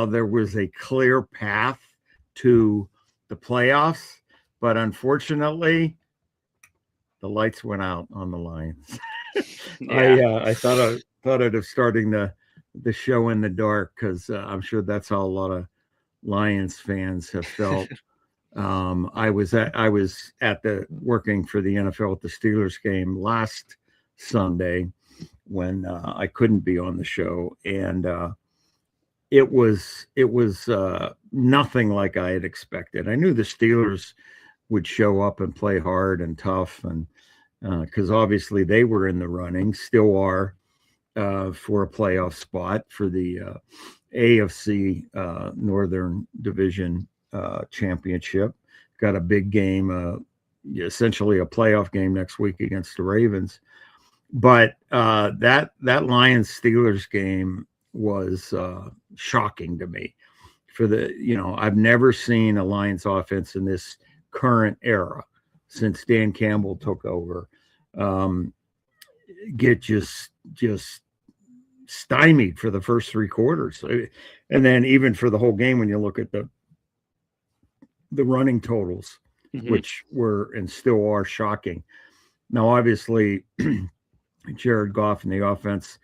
there was a clear path to the playoffs, but unfortunately, the lights went out on the Lions. Yeah. I thought of starting the show in the dark because I'm sure that's how a lot of Lions fans have felt. I was at the working for the NFL at the Steelers game last Sunday when I couldn't be on the show, and it was nothing like I had expected. I knew the Steelers would show up and play hard and tough, and because obviously they were in the running, still are, for a playoff spot for the AFC Northern Division championship. Got a big game, essentially a playoff game next week against the Ravens. But that Lions Steelers game was shocking to me. I've never seen a Lions offense in this current era since Dan Campbell took over get just stymied for the first three quarters, and then even for the whole game when you look at the running totals, which were and still are shocking. Now, obviously, Jared Goff and the offense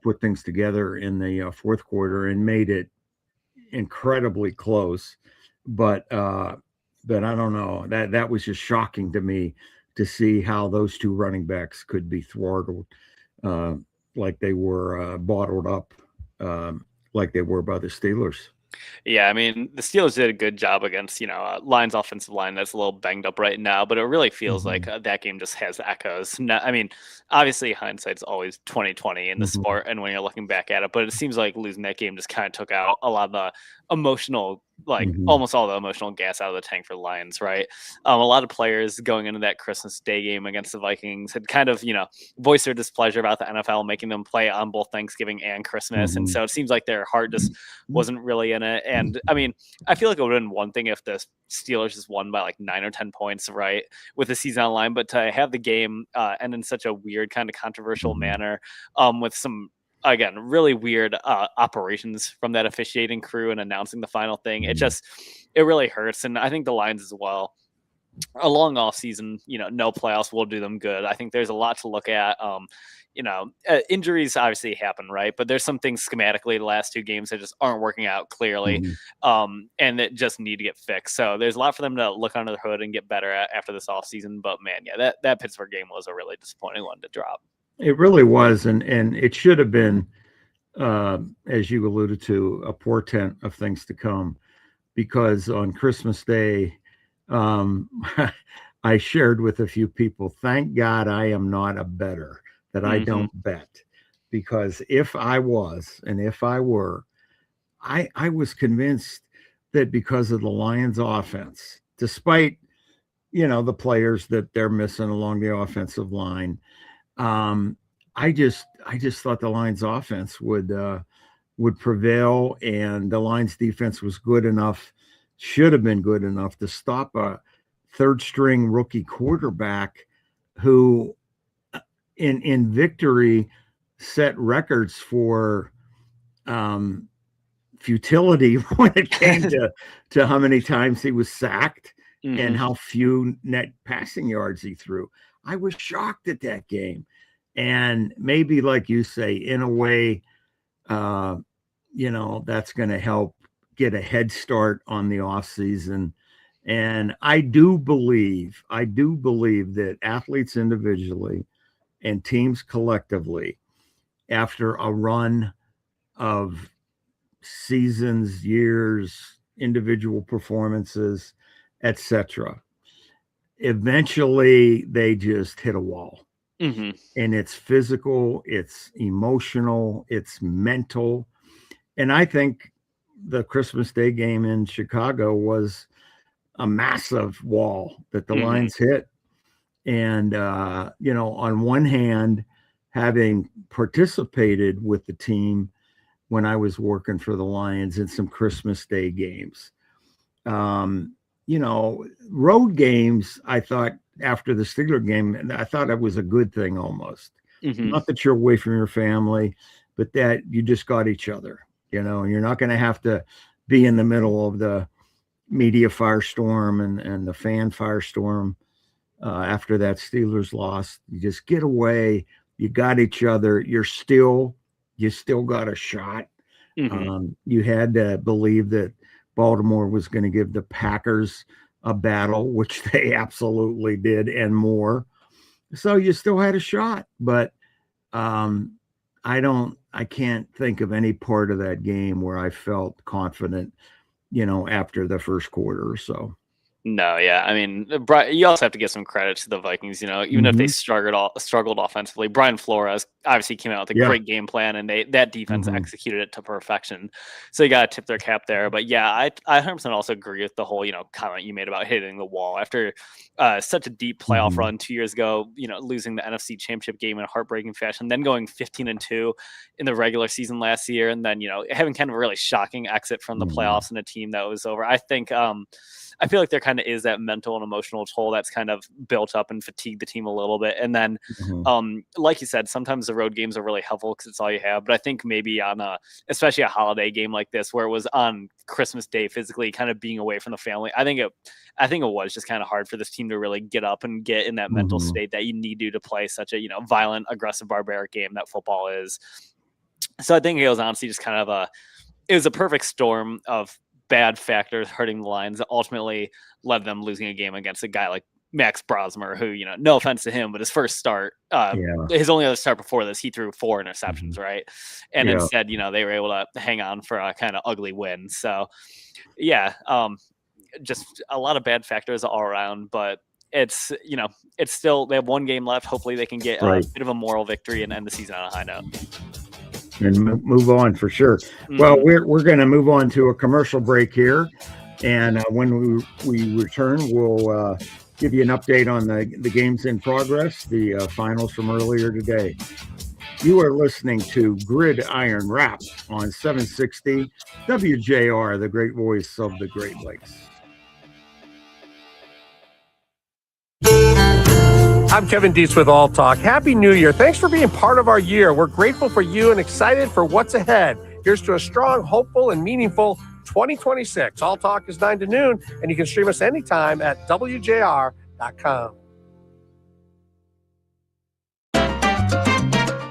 put things together in the fourth quarter and made it incredibly close. But I don't know. That was just shocking to me to see how those two running backs could be thwarted like they were bottled up like they were by the Steelers. Yeah, I mean, the Steelers did a good job against, Lions offensive line that's a little banged up right now, but it really feels like that game just has echoes. I mean, obviously hindsight's always 2020 in the sport and when you're looking back at it, but it seems like losing that game just kind of took out a lot of the emotional, almost all the emotional gas out of the tank for the Lions, right? A lot of players going into that Christmas Day game against the Vikings had kind of, voiced their displeasure about the NFL making them play on both Thanksgiving and Christmas. And so it seems like their heart just wasn't really in it. And I mean, I feel like it would have been one thing if the Steelers just won by like 9 or 10 points, right, with the season on line, but to have the game end in such a weird kind of controversial manner with some, again, really weird operations from that officiating crew and announcing the final thing. It really hurts. And I think the Lions as well, a long off season, no playoffs will do them good. I think there's a lot to look at. Injuries obviously happen, right? But there's some things schematically the last two games that just aren't working out clearly, and that just need to get fixed. So there's a lot for them to look under the hood and get better at after this offseason. But man, yeah, that Pittsburgh game was a really disappointing one to drop. It really was, and it should have been, as you alluded to, a portent of things to come, because on Christmas Day, I shared with a few people, thank God I am not a bettor, that I don't bet, because if I was, and if I were, I was convinced that because of the Lions offense, despite, the players that they're missing along the offensive line, I just thought the Lions offense would prevail, and the Lions defense was good enough, should have been good enough to stop a third string rookie quarterback who in victory set records for futility when it came to how many times he was sacked and how few net passing yards he threw. I was shocked at that game. And maybe, like you say, in a way, that's going to help get a head start on the offseason. And I do believe that athletes individually and teams collectively, after a run of seasons, years, individual performances, etc., eventually they just hit a wall. And it's physical, it's emotional, it's mental. And I think the Christmas Day game in Chicago was a massive wall that the Lions hit. And, on one hand, having participated with the team when I was working for the Lions in some Christmas Day games, road games, I thought, after the Steelers game, I thought it was a good thing almost. Not that you're away from your family, but that you just got each other, and you're not going to have to be in the middle of the media firestorm and the fan firestorm after that Steelers loss. You just get away. You got each other. You still got a shot. You had to believe that Baltimore was going to give the Packers a battle, which they absolutely did, and more. So you still had a shot, but I can't think of any part of that game where I felt confident, after the first quarter or so. No, yeah. I mean, you also have to give some credit to the Vikings, even if they struggled offensively. Brian Flores obviously came out with a great game plan, and that defense executed it to perfection. So you got to tip their cap there. But yeah, I 100% also agree with the whole, comment you made about hitting the wall after such a deep playoff run 2 years ago, losing the NFC Championship game in a heartbreaking fashion, then going 15-2 in the regular season last year, and then, having kind of a really shocking exit from the playoffs and a team that was over. I think I feel like there kind of is that mental and emotional toll that's kind of built up and fatigued the team a little bit. And then, like you said, sometimes the road games are really helpful because it's all you have. But I think maybe on especially a holiday game like this, where it was on Christmas Day, physically kind of being away from the family, I think it was just kind of hard for this team to really get up and get in that mental state that you need to play such a, violent, aggressive, barbaric game that football is. So I think it was honestly just kind of it was a perfect storm of bad factors hurting the Lions that ultimately led them losing a game against a guy like Max Brosmer, who, no offense to him, but his first start, his only other start before this, he threw 4 interceptions, right? And instead, they were able to hang on for a kind of ugly win. So, just a lot of bad factors all around, but it's still, they have one game left. Hopefully they can get a bit of a moral victory and end the season on a high note. And move on for sure. Well, we're going to move on to a commercial break here, and when we return, we'll give you an update on the games in progress, the finals from earlier today. You are listening to Gridiron Rap on 760 WJR, the great voice of the Great Lakes. I'm Kevin Dietz with All Talk. Happy New Year. Thanks for being part of our year. We're grateful for you and excited for what's ahead. Here's to a strong, hopeful, and meaningful 2026. All Talk is 9 to noon, and you can stream us anytime at WJR.com.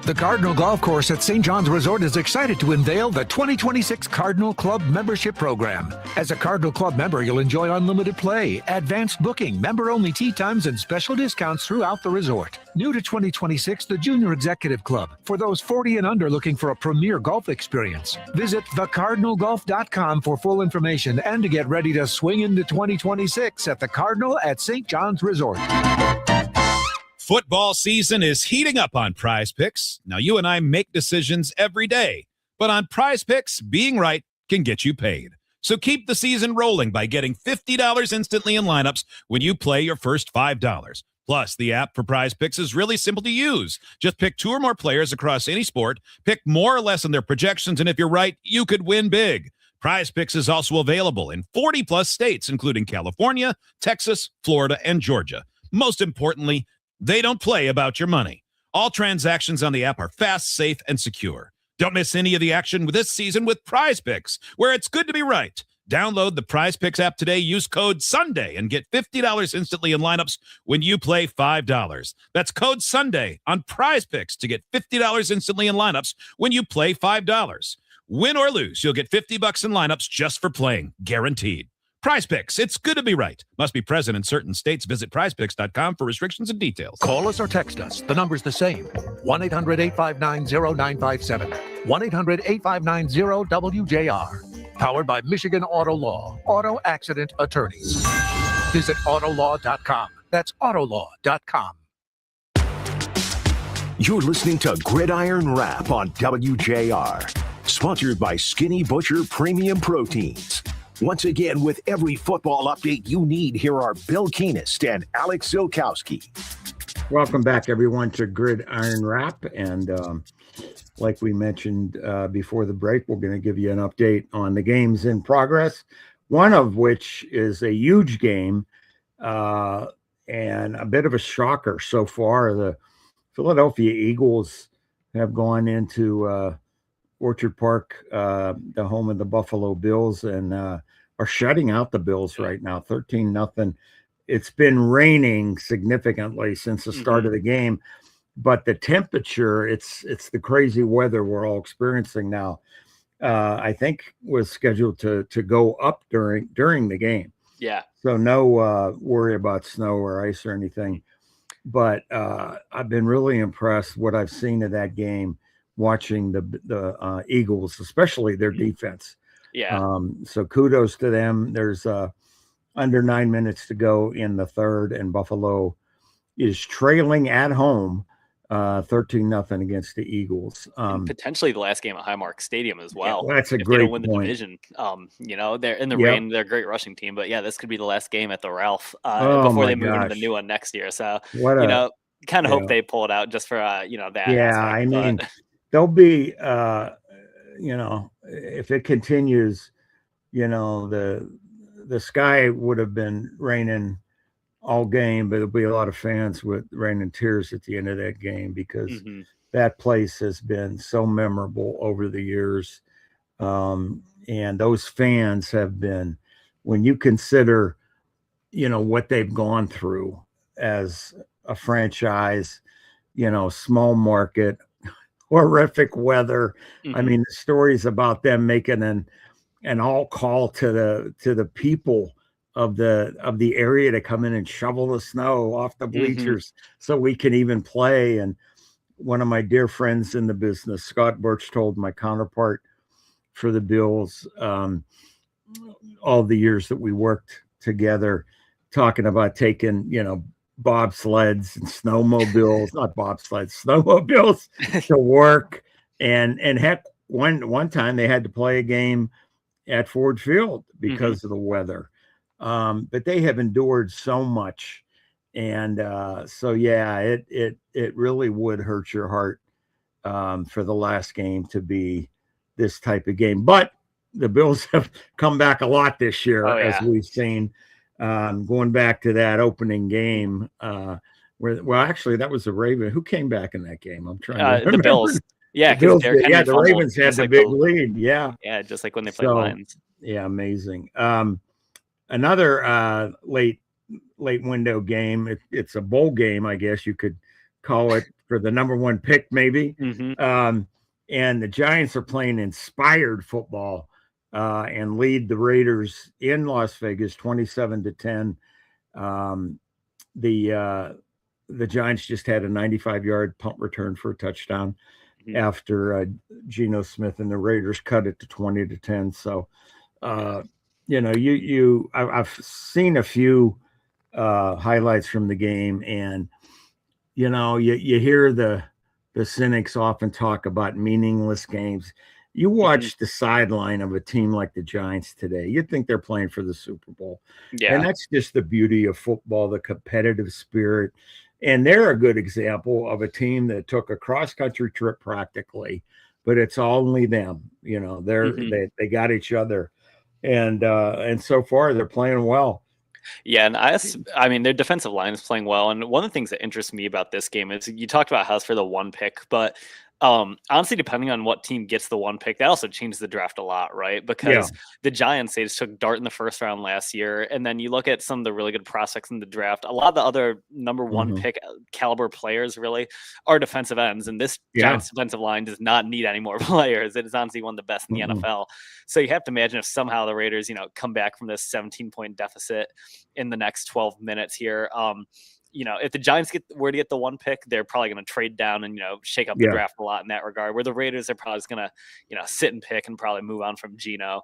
The Cardinal Golf Course at St. John's Resort is excited to unveil the 2026 Cardinal Club Membership Program. As a Cardinal Club member, you'll enjoy unlimited play, advanced booking, member-only tee times, and special discounts throughout the resort. New to 2026, the Junior Executive Club, for those 40 and under looking for a premier golf experience. Visit thecardinalgolf.com for full information and to get ready to swing into 2026 at the Cardinal at St. John's Resort. Football season is heating up on Prize Picks. Now, you and I make decisions every day, but on Prize Picks, being right can get you paid. So keep the season rolling by getting $50 instantly in lineups when you play your first $5. Plus, the app for Prize Picks is really simple to use. Just pick 2 or more players across any sport, pick more or less on their projections, and if you're right, you could win big. Prize Picks is also available in 40-plus states, including California, Texas, Florida, and Georgia. Most importantly, they don't play about your money. All transactions on the app are fast, safe, and secure. Don't miss any of the action this season with Prize Picks, where it's good to be right. Download the Prize Picks app today, use code SUNDAY, and get $50 instantly in lineups when you play $5. That's code SUNDAY on Prize Picks to get $50 instantly in lineups when you play $5. Win or lose, you'll get $50 in lineups just for playing, guaranteed. Prize Picks, it's good to be right. Must be present in certain states. Visit prizepicks.com for restrictions and details. Call us or text us. The number's the same. 1-800-859-0957. 1-800-859-0WJR. Powered by Michigan Auto Law. Auto Accident Attorneys. Visit autolaw.com. That's autolaw.com. You're listening to Gridiron Rap on WJR. Sponsored by Skinny Butcher Premium Proteins. Once again, with every football update you need, here are Bill Keenest and Alex Zilkowski. Welcome back, everyone, to Gridiron Rap. And like we mentioned before the break, we're going to give you an update on the games in progress, one of which is a huge game and a bit of a shocker so far. The Philadelphia Eagles have gone into Orchard Park, the home of the Buffalo Bills, and are shutting out the Bills right now, 13-0. It's been raining significantly since the start of the game, but the temperature, it's the crazy weather we're all experiencing now. I think was scheduled to go up during the game. Yeah. So no worry about snow or ice or anything. But I've been really impressed what I've seen of that game, watching the Eagles, especially their defense. Yeah. So kudos to them. There's under 9 minutes to go in the third, and Buffalo is trailing at home 13-0 against the Eagles. And potentially the last game at Highmark Stadium as well. Yeah, that's a if great they don't win point. the division. They're in the rain. They're a great rushing team, but yeah, this could be the last game at the Ralph before they move into the new one next year. So kind of hope they pull it out just for that. Yeah, aspect, I mean, they'll be if it continues, the sky would have been raining all game, but there'll be a lot of fans with rain and tears at the end of that game, because that place has been so memorable over the years. And those fans have been, when you consider, what they've gone through as a franchise, small market, horrific weather. I mean, the stories about them making an all call to the people of the area to come in and shovel the snow off the bleachers so we can even play. And one of my dear friends in the business, Scott Birch, told my counterpart for the Bills, all the years that we worked together, talking about taking, bobsleds and snowmobiles, not bobsleds, snowmobiles to work. And heck, one time they had to play a game at Ford Field because of the weather. But they have endured so much. And so, yeah, it really would hurt your heart for the last game to be this type of game. But the Bills have come back a lot this year, as we've seen. Going back to that opening game, actually, that was the Ravens. Who came back in that game? I'm trying to remember. The Bills. Yeah, the Ravens had the big lead. Yeah, just like when they played Lions. Yeah, amazing. Another late window game. It's a bowl game, I guess you could call it, for the number one pick, maybe. And the Giants are playing inspired football and lead the Raiders in Las Vegas 27-10. The Giants just had a 95-yard punt return for a touchdown after Geno Smith and the Raiders cut it to 20-10. So, I've seen a few highlights from the game, and you hear the cynics often talk about meaningless games. You watch the sideline of a team like the Giants today, you'd think they're playing for the Super Bowl. And that's just the beauty of football, the competitive spirit. And they're a good example of a team that took a cross-country trip practically, but it's only them. They got each other. And so far they're playing well. Yeah, and I mean, their defensive line is playing well. And one of the things that interests me about this game is you talked about how it's for the one pick, but honestly, depending on what team gets the one pick, that also changes the draft a lot, right? Because the Giants, they just took Dart in the first round last year. And then you look at some of the really good prospects in the draft. A lot of the other number one pick caliber players really are defensive ends. And this Giants defensive line does not need any more players. It is honestly one of the best in the NFL. So you have to imagine if somehow the Raiders, come back from this 17-point deficit in the next 12 minutes here. If the Giants were to get the one pick, they're probably going to trade down and, shake up the draft a lot in that regard, where the Raiders are probably just going to, sit and pick and probably move on from Geno.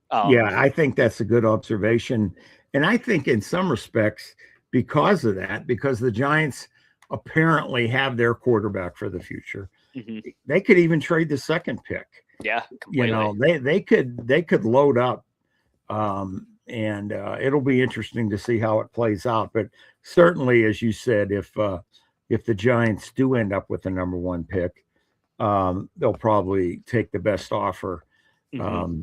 I think that's a good observation. And I think in some respects, because of that, because the Giants apparently have their quarterback for the future, they could even trade the second pick. Yeah, completely. They could load up. And it'll be interesting to see how it plays out. But certainly, as you said, if the Giants do end up with the number one pick, they'll probably take the best offer. Maybe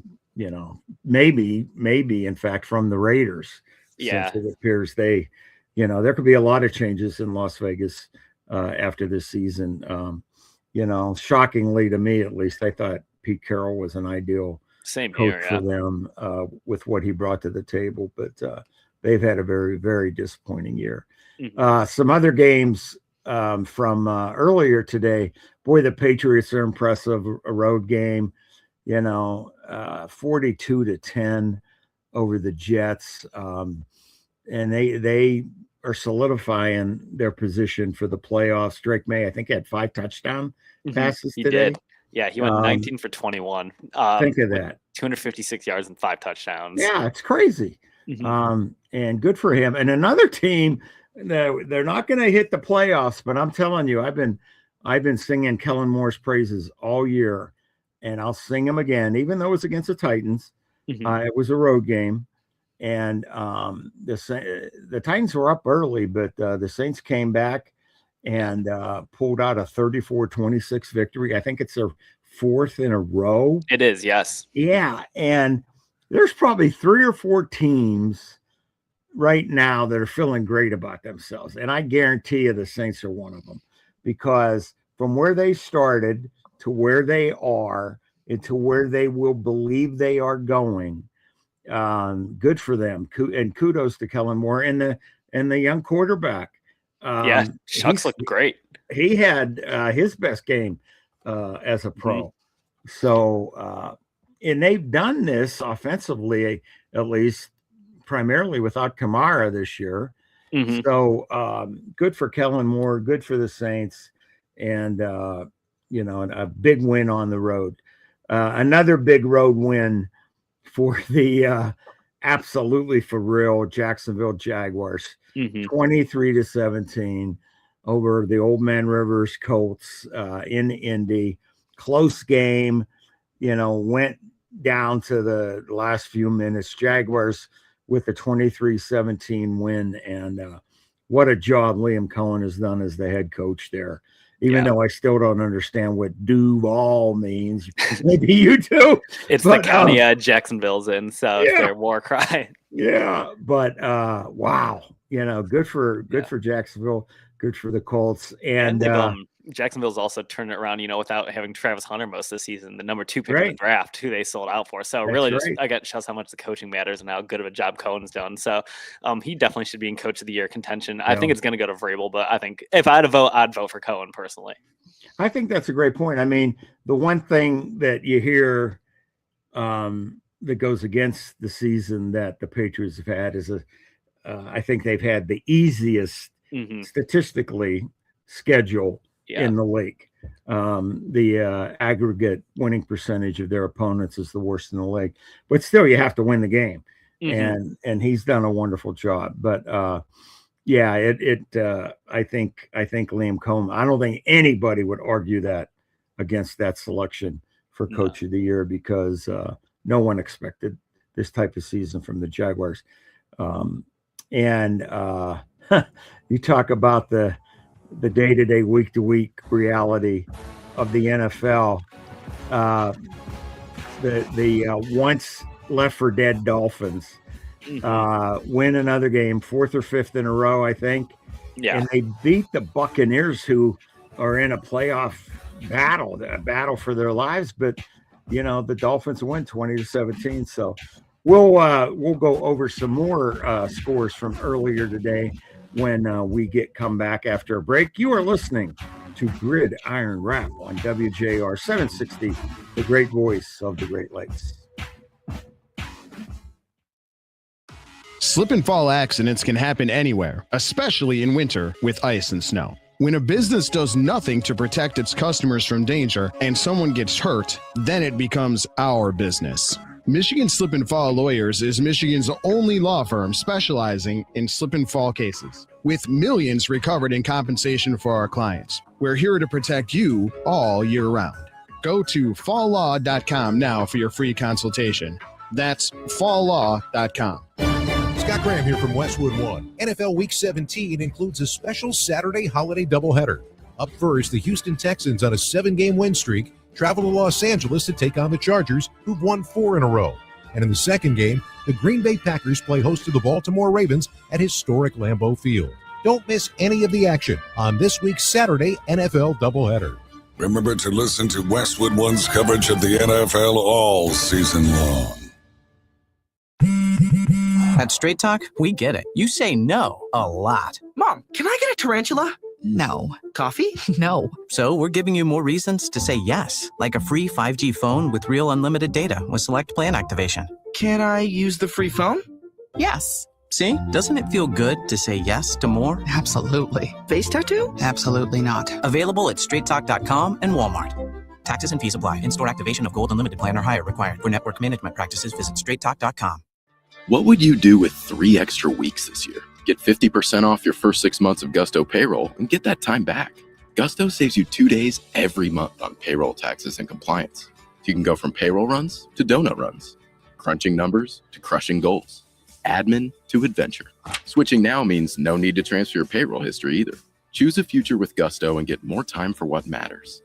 in fact from the Raiders. Since it appears there could be a lot of changes in Las Vegas after this season. Shockingly to me, at least, I thought Pete Carroll was an ideal Same coach here, for them with what he brought to the table. But they've had a very, very disappointing year. Some other games from earlier today. Boy, the Patriots are impressive. A road game, 42-10 over the Jets. And they are solidifying their position for the playoffs. Drake May, I think, had 5 touchdown passes he today. Did. Yeah, he went 19 for 21. Think of that. 256 yards and 5 touchdowns. Yeah, it's crazy. And good for him. And another team, they're not going to hit the playoffs, but I'm telling you, I've been singing Kellen Moore's praises all year, and I'll sing them again, even though it's against the Titans. It was a road game, and the Titans were up early, but the Saints came back and pulled out a 34-26 victory. I think it's their 4th in a row. It is, yes. Yeah, and there's probably 3 or 4 teams right now that are feeling great about themselves, and I guarantee you the Saints are one of them, because from where they started to where they are and to where they will believe they are going, good for them. And kudos to Kellen Moore and the young quarterback. Shucks looked great. He had his best game as a pro. So, and they've done this offensively, at least primarily without Kamara this year. So good for Kellen Moore, good for the Saints, and a big win on the road. Another big road win for the absolutely for real Jacksonville Jaguars, 23-17 over the Old Man Rivers Colts in Indy. Close game, went down to the last few minutes. Jaguars with a 23-17 win, and what a job Liam Cohen has done as the head coach there. Even though I still don't understand what Duval means. Maybe you do. It's the county Jacksonville's in, so it's their war cry. Yeah, but wow, good for Jacksonville, good for the Colts, and Jacksonville's also turned it around, without having Travis Hunter most of the season, the number 2 pick in the draft, who they sold out for. So I got shows how much the coaching matters and how good of a job Cohen's done. So he definitely should be in Coach of the Year contention. I think it's going to go to Vrabel, but I think if I had to vote, I'd vote for Cohen personally. I think that's a great point. I mean, the one thing that you hear that goes against the season that the Patriots have had is I think they've had the easiest statistically schedule in the league. The aggregate winning percentage of their opponents is the worst in the league, but still you have to win the game. And he's done a wonderful job. But I think Liam Cohen, I don't think anybody would argue that against that selection for Coach of the Year, because no one expected this type of season from the Jaguars. You talk about the day-to-day, week-to-week reality of the NFL. The once left for dead Dolphins win another game, 4th or 5th in a row, I think. And they beat the Buccaneers, who are in a playoff battle, a battle for their lives. But the Dolphins win 20-17. So we'll go over some more scores from earlier today when we come back after a break. You are listening to Gridiron Rap on WJR 760, the great voice of the Great Lakes. Slip and fall accidents can happen anywhere, especially in winter with ice and snow. When a business does nothing to protect its customers from danger and someone gets hurt, then it becomes our business. Michigan Slip and Fall Lawyers is Michigan's only law firm specializing in slip and fall cases, with millions recovered in compensation for our clients. We're here to protect you all year round. Go to falllaw.com now for your free consultation. That's falllaw.com. Scott Graham here from Westwood One. NFL Week 17 includes a special Saturday holiday doubleheader. Up first, the Houston Texans on a 7-game win streak travel to Los Angeles to take on the Chargers, who've won 4 in a row. And in the second game, the Green Bay Packers play host to the Baltimore Ravens at historic Lambeau Field. Don't miss any of the action on this week's Saturday NFL doubleheader. Remember to listen to Westwood One's coverage of the NFL all season long. At Straight Talk, we get it. You say no a lot. Mom, can I get a tarantula? No. Coffee? No. So we're giving you more reasons to say yes, like a free 5G phone with real unlimited data with select plan activation. Can I use the free phone? Yes. See? Doesn't it feel good to say yes to more? Absolutely. Face tattoo? Absolutely not. Available at straighttalk.com and Walmart. Taxes and fees apply. In-store activation of Gold Unlimited plan or higher required. For network management practices, visit straighttalk.com. What would you do with 3 extra weeks this year? Get 50% off your first 6 months of Gusto payroll and get that time back. Gusto saves you 2 days every month on payroll taxes and compliance. You can go from payroll runs to donut runs, crunching numbers to crushing goals, admin to adventure. Switching now means no need to transfer your payroll history either. Choose a future with Gusto and get more time for what matters.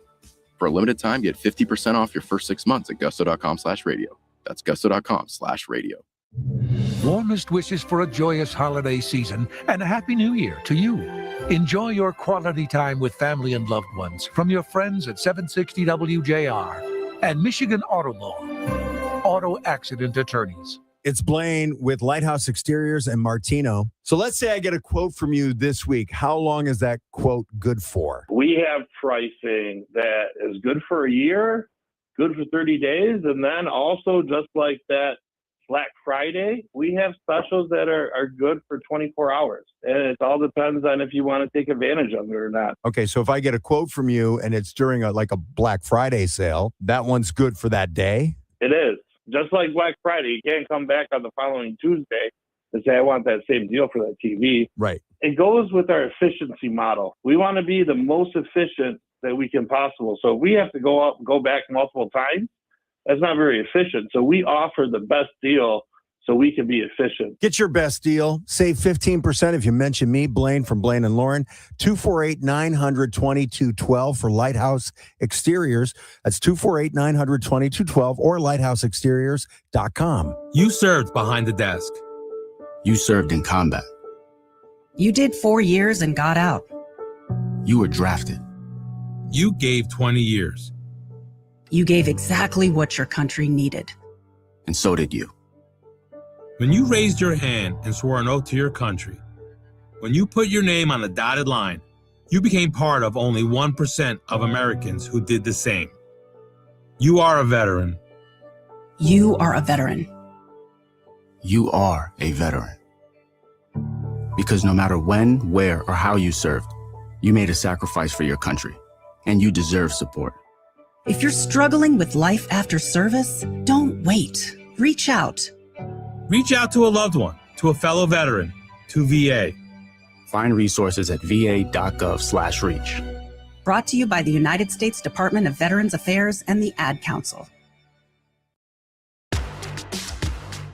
For a limited time, get 50% off your first 6 months at gusto.com/radio. That's gusto.com/radio. Warmest wishes for a joyous holiday season and a Happy New Year to you. Enjoy your quality time with family and loved ones from your friends at 760 WJR and Michigan Auto Law, auto accident attorneys. It's Blaine with Lighthouse Exteriors and Martino. So let's say I get a quote from you this week. How long is that quote good for? We have pricing that is good for a year, good for 30 days, and then also just like that Black Friday, we have specials that are good for 24 hours. And it all depends on if you want to take advantage of it or not. Okay, so if I get a quote from you and it's during a Black Friday sale, that one's good for that day? It is. Just like Black Friday, you can't come back on the following Tuesday and say, I want that same deal for that TV. Right. It goes with our efficiency model. We want to be the most efficient that we can possible. So if we have to go back multiple times, that's not very efficient. So we offer the best deal so we can be efficient. Get your best deal. Save 15% if you mention me, Blaine from Blaine and Lauren. 248-900-2212 for Lighthouse Exteriors. That's 248-900-2212 or lighthouseexteriors.com. You served behind the desk. You served in combat. You did 4 years and got out. You were drafted. You gave 20 years. You gave exactly what your country needed. And so did you. When you raised your hand and swore an oath to your country, when you put your name on the dotted line, you became part of only 1% of Americans who did the same. You are a veteran. You are a veteran. You are a veteran. Because no matter when, where, or how you served, you made a sacrifice for your country, and you deserve support. If you're struggling with life after service, don't wait. Reach out. Reach out to a loved one, to a fellow veteran, to VA. Find resources at va.gov/reach. Brought to you by the United States Department of Veterans Affairs and the Ad Council.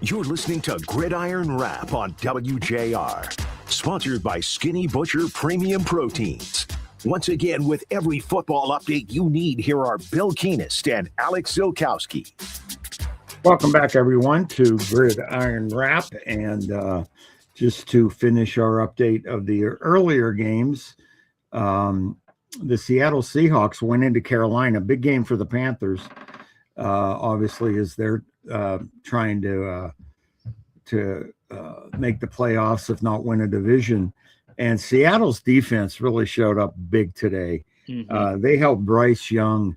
You're listening to Gridiron Wrap on WJR. Sponsored by Skinny Butcher Premium Proteins. Once again, with every football update you need, here are Bill Keenest and Alex Zilkowski. Welcome back, everyone, to Gridiron Wrap. And just to finish our update of the earlier games, the Seattle Seahawks went into Carolina. Big game for the Panthers, obviously, as they're trying to make the playoffs, if not win a division. And Seattle's defense really showed up big today. Mm-hmm. They helped Bryce Young,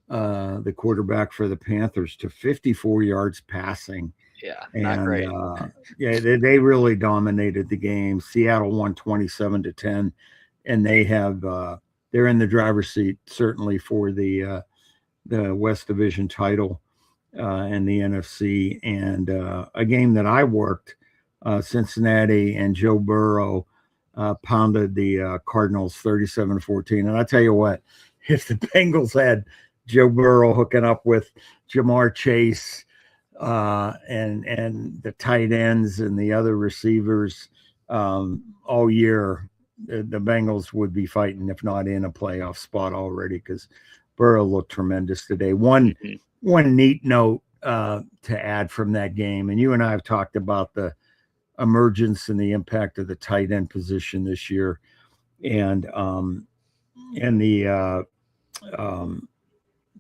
the quarterback for the Panthers, to 54 yards passing. Yeah, and, not great. They really dominated the game. Seattle won 27-10, and they have they're in the driver's seat certainly for the West Division title and the NFC. And a game that I worked, Cincinnati and Joe Burrow pounded the Cardinals 37-14. And I tell you what, if the Bengals had Joe Burrow hooking up with Jamar Chase and the tight ends and the other receivers all year, the Bengals would be fighting, if not in a playoff spot already, because Burrow looked tremendous today. One neat note to add from that game, and you and I have talked about the emergence and the impact of the tight end position this year, and the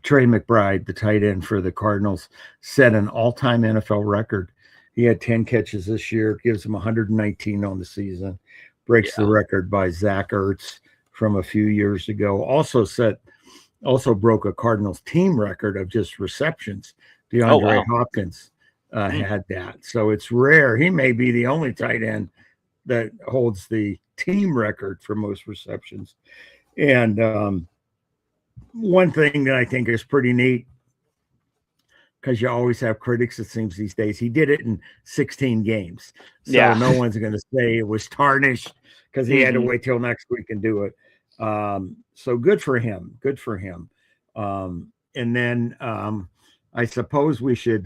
Trey McBride, the tight end for the Cardinals, set an all-time NFL record. He had 10 catches this year, gives him 119 on the season, breaks the record by Zach Ertz from a few years ago. Also broke a Cardinals team record of just receptions. DeAndre Hopkins had that. So it's rare. He may be the only tight end that holds the team record for most receptions. And one thing that I think is pretty neat, because you always have critics, it seems these days, he did it in 16 games. So no one's going to say it was tarnished because he had to wait till next week and do it. So good for him. Good for him. And then I suppose we should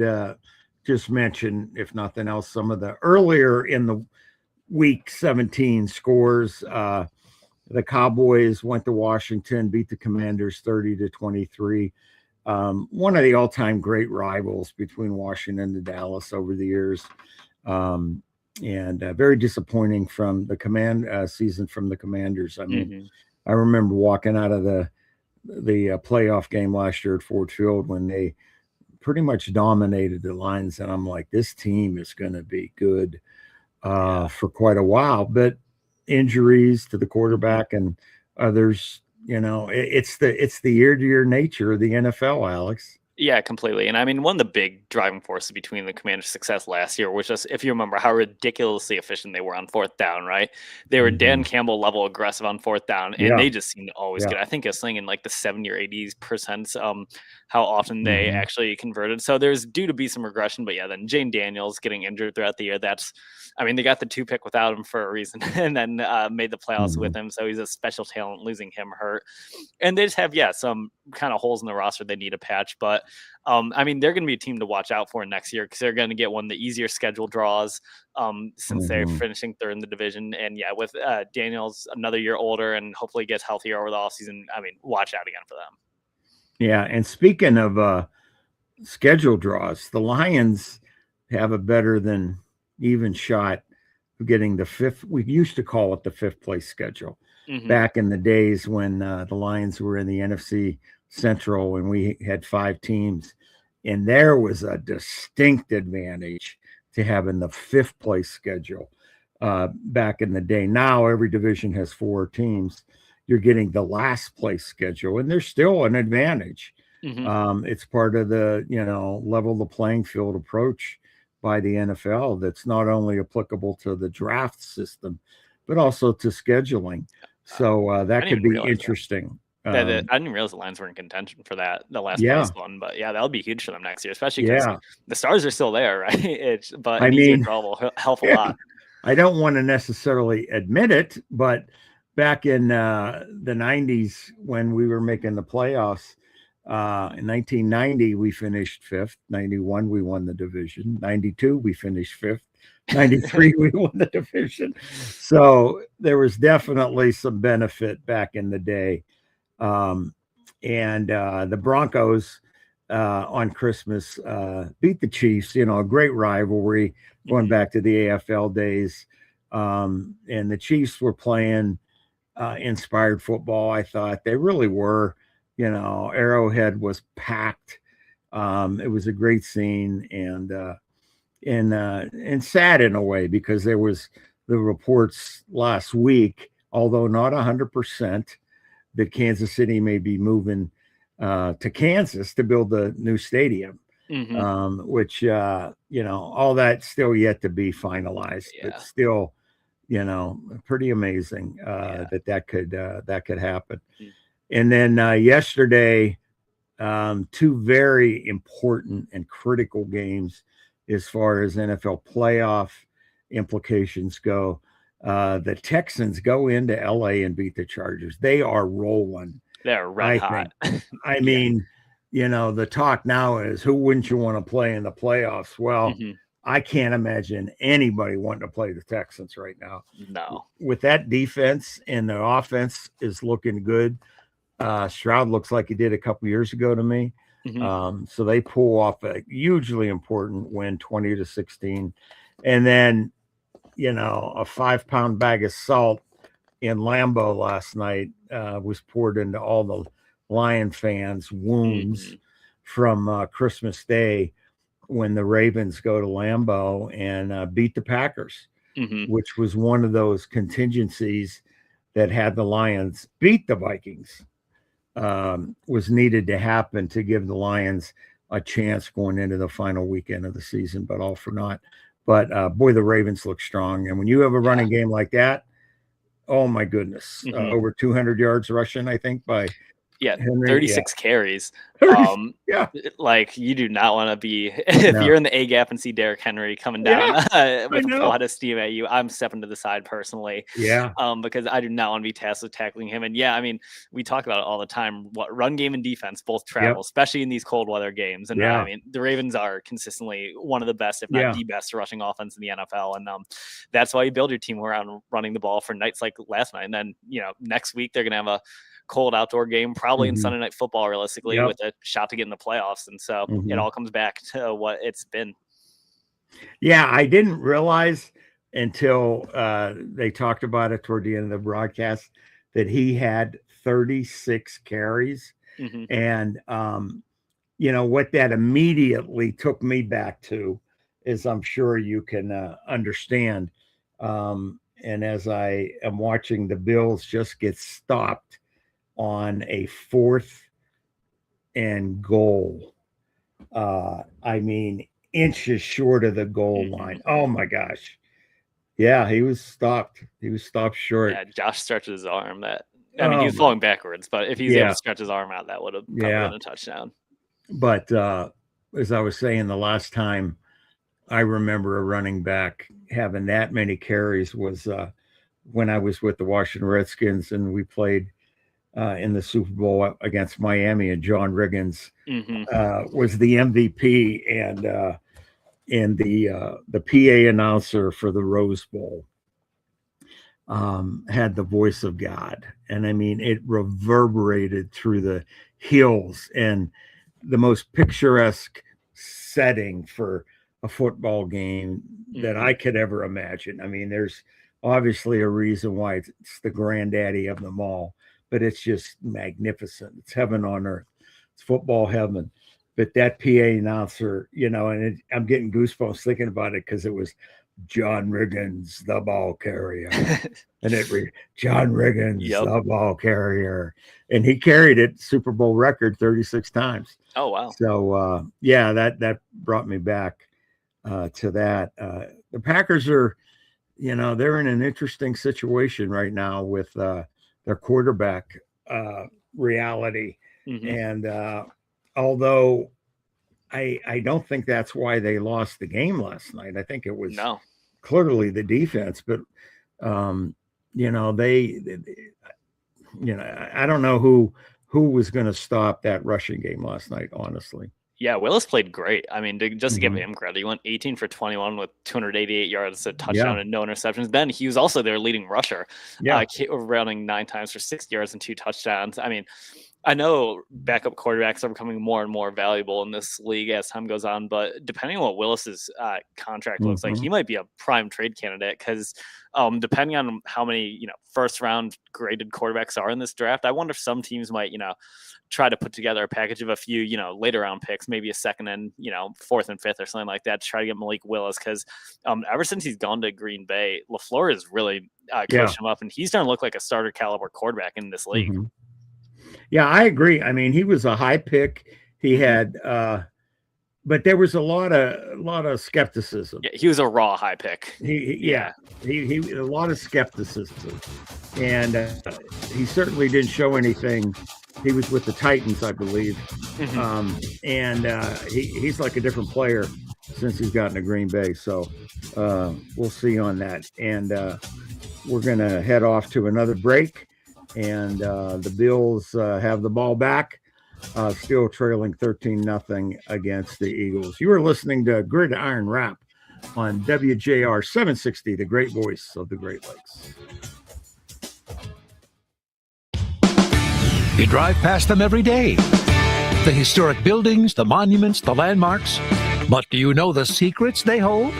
just mention, if nothing else, some of the earlier in the week 17 scores. The Cowboys went to Washington, beat the Commanders 30-23. One of the all-time great rivals between Washington and Dallas over the years. And very disappointing from the season from the Commanders. I mean, I remember walking out of the playoff game last year at Ford Field when they pretty much dominated the Lions, and I'm like, this team is going to be good for quite a while. But injuries to the quarterback and others, it's the year-to-year nature of the NFL, Alex. Yeah, completely. And I mean, one of the big driving forces between the Commanders' success last year was just, if you remember, how ridiculously efficient they were on fourth down, right? They were Dan Campbell level aggressive on fourth down, and they just seemed to always get, I think it's something in like the 70 or 80%, how often they actually converted. So there's due to be some regression, but then Jane Daniels getting injured throughout the year. They got the 2 pick without him for a reason, and then made the playoffs with him. So he's a special talent. Losing him hurt, and they just have some kind of holes in the roster they need to patch. But they're going to be a team to watch out for next year because they're going to get one of the easier schedule draws since they're finishing third in the division. And with Daniels another year older and hopefully gets healthier over the offseason, watch out again for them. Yeah, and speaking of schedule draws, the Lions have a better than even shot of getting the fifth. We used to call it the fifth place schedule back in the days when the Lions were in the NFC Central and we had 5 teams, and there was a distinct advantage to having the fifth place schedule back in the day. Now every division has 4 teams. You're getting the last place schedule, and there's still an advantage. It's part of the level the playing field approach by the NFL that's not only applicable to the draft system but also to scheduling. So that could be interesting. I didn't realize the Lions were in contention for that, the last place one, but that'll be huge for them next year, especially because the stars are still there, right? It will help a lot. I don't want to necessarily admit it, but back in the 90s when we were making the playoffs, in 1990 we finished 5th. 91 we won the division. 92 we finished 5th. 93 we won the division. So there was definitely some benefit back in the day. And the Broncos on Christmas beat the Chiefs, a great rivalry going back to the AFL days. And the Chiefs were playing inspired football. I thought they really were. Arrowhead was packed. It was a great scene and sad in a way because there was the reports last week, although not 100%, that Kansas City may be moving to Kansas to build the new stadium, which, all that's still yet to be finalized, but still, pretty amazing that could happen. And then yesterday, 2 very important and critical games as far as NFL playoff implications go. The Texans go into LA and beat the Chargers. They are rolling. They're red hot. I mean, the talk now is who wouldn't you want to play in the playoffs? Well, I can't imagine anybody wanting to play the Texans right now. No. With that defense and the offense is looking good. Stroud looks like he did a couple years ago to me. So they pull off a hugely important win, 20-16. And then, a 5-pound bag of salt in Lambeau last night was poured into all the Lion fans wounds from Christmas Day when the Ravens go to Lambeau and beat the Packers, which was one of those contingencies that had the Lions beat the Vikings, was needed to happen to give the Lions a chance going into the final weekend of the season, but all for naught. But boy, the Ravens look strong. And when you have a running game like that, oh my goodness, over 200 yards rushing, I think, by Henry, 36 carries. Like, you do not want to be if you're in the A gap and see Derrick Henry coming down with a full head of steam at you. I'm stepping to the side personally, because I do not want to be tasked with tackling him. And I mean, we talk about it all the time. What run game and defense both travel, especially in these cold weather games. And I mean, the Ravens are consistently one of the best, if not the best, rushing offense in the NFL. And that's why you build your team around running the ball for nights like last night. And then next week they're gonna have a cold outdoor game, probably in Sunday Night Football, realistically, with a shot to get in the playoffs. And so it all comes back to what it's been. Yeah, I didn't realize until they talked about it toward the end of the broadcast that he had 36 carries. And, what that immediately took me back to is, I'm sure you can understand. And as I am watching the Bills just get stopped on a 4th and goal. I mean, inches short of the goal line. Oh my gosh. Yeah, he was stopped. He was stopped short. Yeah, Josh stretches his arm. He was falling backwards, but if he's able to stretch his arm out, that would have probably been a touchdown. But as I was saying, the last time I remember a running back having that many carries was when I was with the Washington Redskins and we played in the Super Bowl against Miami, and John Riggins was the MVP and the PA announcer for the Rose Bowl had the voice of God. And I mean, it reverberated through the hills, and the most picturesque setting for a football game that I could ever imagine. I mean, there's obviously a reason why it's the granddaddy of them all, but it's just magnificent. It's heaven on earth. It's football heaven. But that PA announcer, and I'm getting goosebumps thinking about it because it was John Riggins, the ball carrier. And John Riggins, the ball carrier. And he carried it, Super Bowl record, 36 times. Oh, wow. So, that brought me back to that. The Packers are, they're in an interesting situation right now with their quarterback reality. And although I don't think that's why they lost the game last night. I think it was clearly the defense, but I don't know who was going to stop that rushing game last night, honestly. Yeah, Willis played great. I mean, just to give him credit, he went 18 for 21 with 288 yards, a touchdown, and no interceptions. Then he was also their leading rusher, running 9 times for 60 yards and 2 touchdowns. I mean, I know backup quarterbacks are becoming more and more valuable in this league as time goes on, but depending on what Willis's contract looks like, he might be a prime trade candidate because depending on how many first round graded quarterbacks are in this draft, I wonder if some teams might try to put together a package of a few later round picks, maybe a 2nd and 4th and 5th or something like that to try to get Malik Willis because ever since he's gone to Green Bay, LaFleur has really coached him up, and he's starting to look like a starter caliber quarterback in this league. Yeah, I agree. I mean, he was a high pick. He had, but there was a lot of skepticism. Yeah, he was a raw high pick. He a lot of skepticism, and he certainly didn't show anything. He was with the Titans, I believe, and he's like a different player since he's gotten to Green Bay. So we'll see on that, and we're gonna head off to another break. And the Bills have the ball back, still trailing 13-0 against the Eagles. You are listening to Gridiron Wrap on WJR 760, the great voice of the Great Lakes. You drive past them every day. The historic buildings, the monuments, the landmarks. But do you know the secrets they hold?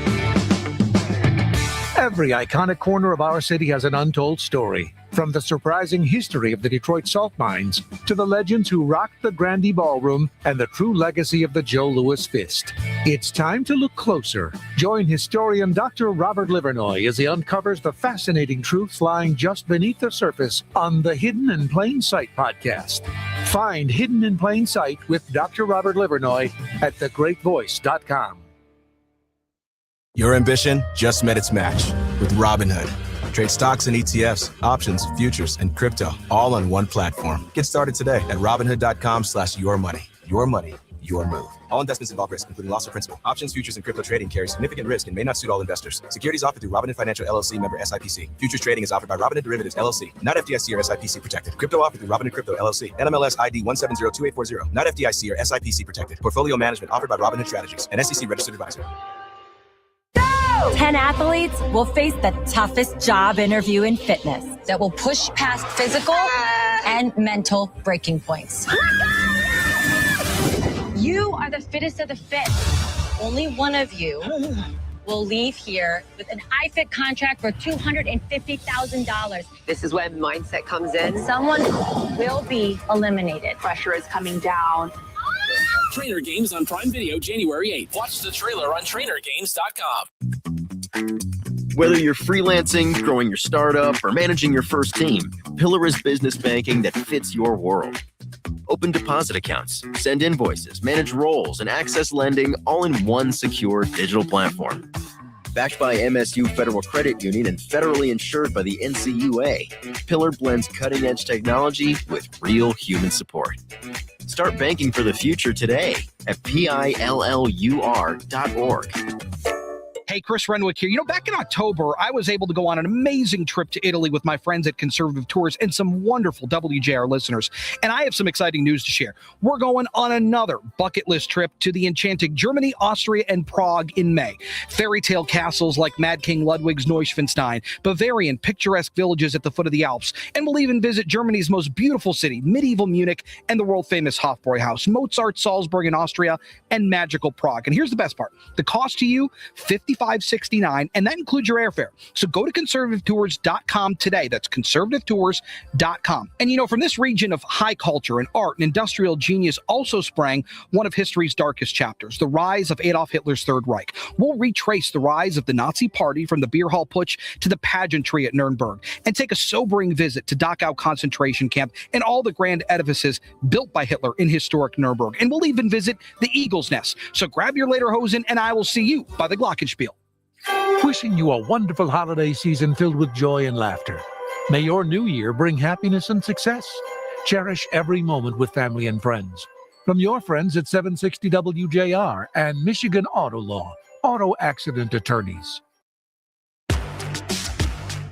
Have Every iconic corner of our city has an untold story. From the surprising history of the Detroit salt mines to the legends who rocked the Grandy Ballroom and the true legacy of the Joe Louis Fist. It's time to look closer. Join historian Dr. Robert Livernoy as he uncovers the fascinating truths lying just beneath the surface on the Hidden in Plain Sight podcast. Find Hidden in Plain Sight with Dr. Robert Livernoy at thegreatvoice.com. Your ambition just met its match with Robinhood. Trade stocks and ETFs, options, futures, and crypto all on one platform. Get started today at Robinhood.com/yourmoney. Your money, your move. All investments involve risk, including loss of principal. Options, futures, and crypto trading carry significant risk and may not suit all investors. Securities offered through Robinhood Financial LLC, member SIPC. Futures trading is offered by Robinhood Derivatives LLC, not FDIC or SIPC protected. Crypto offered through Robinhood Crypto LLC, NMLS ID 1702840, not FDIC or SIPC protected. Portfolio management offered by Robinhood Strategies, an SEC registered advisor. 10 athletes will face the toughest job interview in fitness that will push past physical and mental breaking points. You are the fittest of the fit. Only one of you will leave here with an iFit contract for $250,000. This is when mindset comes in. Someone will be eliminated. Pressure is coming down. Trainer Games on Prime Video January 8th. Watch the trailer on trainergames.com. Whether you're freelancing, growing your startup, or managing your first team, Pillar is business banking that fits your world. Open deposit accounts, send invoices, manage roles, and access lending all in one secure digital platform. Backed by MSU Federal Credit Union and federally insured by the NCUA, Pillar blends cutting-edge technology with real human support. Start banking for the future today at PILLUR.org. Hey, Chris Renwick here. Back in October, I was able to go on an amazing trip to Italy with my friends at Conservative Tours and some wonderful WJR listeners. And I have some exciting news to share. We're going on another bucket list trip to the enchanting Germany, Austria, and Prague in May. Fairy tale castles like Mad King Ludwig's Neuschwanstein, Bavarian picturesque villages at the foot of the Alps, and we'll even visit Germany's most beautiful city, medieval Munich, and the world-famous Hofbräuhaus, Mozart, Salzburg in Austria, and magical Prague. And here's the best part. The cost to you, $55.69, and that includes your airfare. So go to conservativetours.com today. That's conservativetours.com. And from this region of high culture and art and industrial genius also sprang one of history's darkest chapters, the rise of Adolf Hitler's Third Reich. We'll retrace the rise of the Nazi Party from the beer hall putsch to the pageantry at Nuremberg and take a sobering visit to Dachau concentration camp and all the grand edifices built by Hitler in historic Nuremberg. And we'll even visit the Eagle's Nest. So grab your lederhosen and I will see you by the Glockenspiel. Wishing you a wonderful holiday season filled with joy and laughter. May your new year bring happiness and success. Cherish every moment with family and friends. From your friends at 760 WJR and Michigan Auto Law, auto accident attorneys.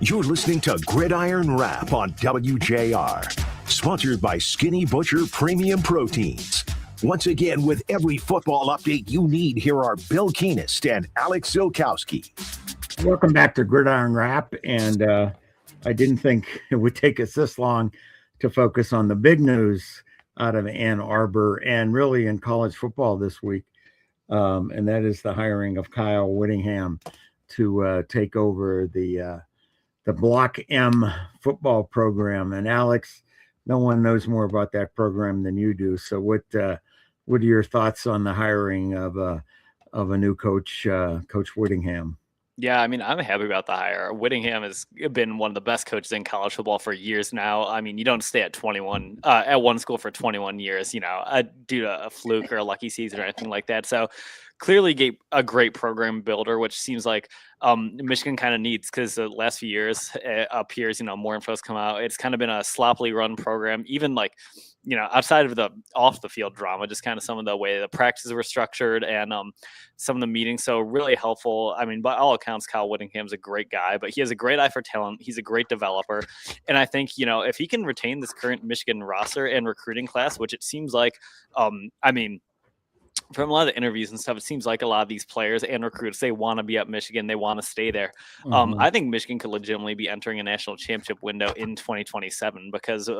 You're listening to Gridiron Wrap on WJR. Sponsored by Skinny Butcher Premium Proteins. Once again, with every football update you need, here are Bill Keenest and Alex Zilkowski. Welcome back to Gridiron Wrap. And I didn't think it would take us this long to focus on the big news out of Ann Arbor and really in college football this week. And that is the hiring of Kyle Whittingham to take over the Block M football program. And Alex, no one knows more about that program than you do. So what are your thoughts on the hiring of a new coach, Coach Whittingham? Yeah, I'm happy about the hire. Whittingham has been one of the best coaches in college football for years now. You don't stay at one school for 21 years, due to a fluke or a lucky season or anything like that. So clearly a great program builder, which seems like Michigan kind of needs, because the last few years up here, more info's come out. It's kind of been a sloppily run program, even outside of the off the field drama, just kind of some of the way the practices were structured and some of the meetings. So really helpful. By all accounts, Kyle Whittingham's a great guy, but he has a great eye for talent. He's a great developer. And I think, if he can retain this current Michigan roster and recruiting class, which it seems like, from a lot of the interviews and stuff, it seems like a lot of these players and recruits, they want to be at Michigan. They want to stay there. I think Michigan could legitimately be entering a national championship window in 2027 because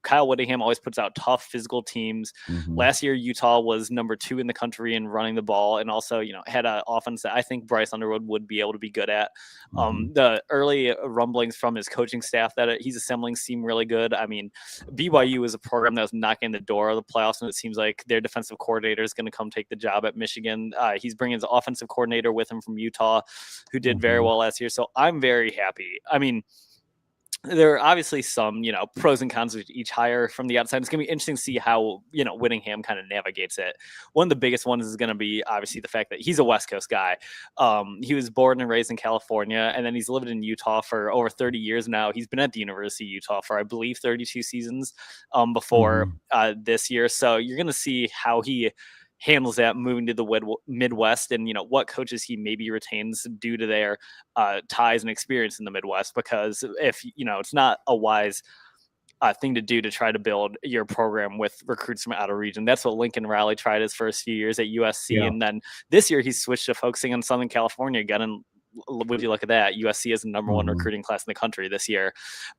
Kyle Whittingham always puts out tough physical teams. Last year, Utah was number 2 in the country in running the ball, and also, had an offense that I think Bryce Underwood would be able to be good at. The early rumblings from his coaching staff that he's assembling seem really good. I mean, BYU is a program that was knocking the door of the playoffs, and it seems like their defensive coordinator is going to come take the job at Michigan. He's bringing his offensive coordinator with him from Utah, who did very well last year. So I'm very happy. I mean, there are obviously some, pros and cons with each hire from the outside. It's going to be interesting to see how, Whittingham kind of navigates it. One of the biggest ones is going to be obviously the fact that he's a West Coast guy. He was born and raised in California, and then he's lived in Utah for over 30 years now. He's been at the University of Utah for, I believe, 32 seasons before this year. So you're going to see how he handles that moving to the Midwest, and what coaches he maybe retains due to their ties and experience in the Midwest. Because if it's not a wise thing to do to try to build your program with recruits from out of region. That's what Lincoln Riley tried his first few years at USC, and then this year he's switched to focusing on Southern California again. And would you look at that? USC is the number 1 recruiting class in the country this year.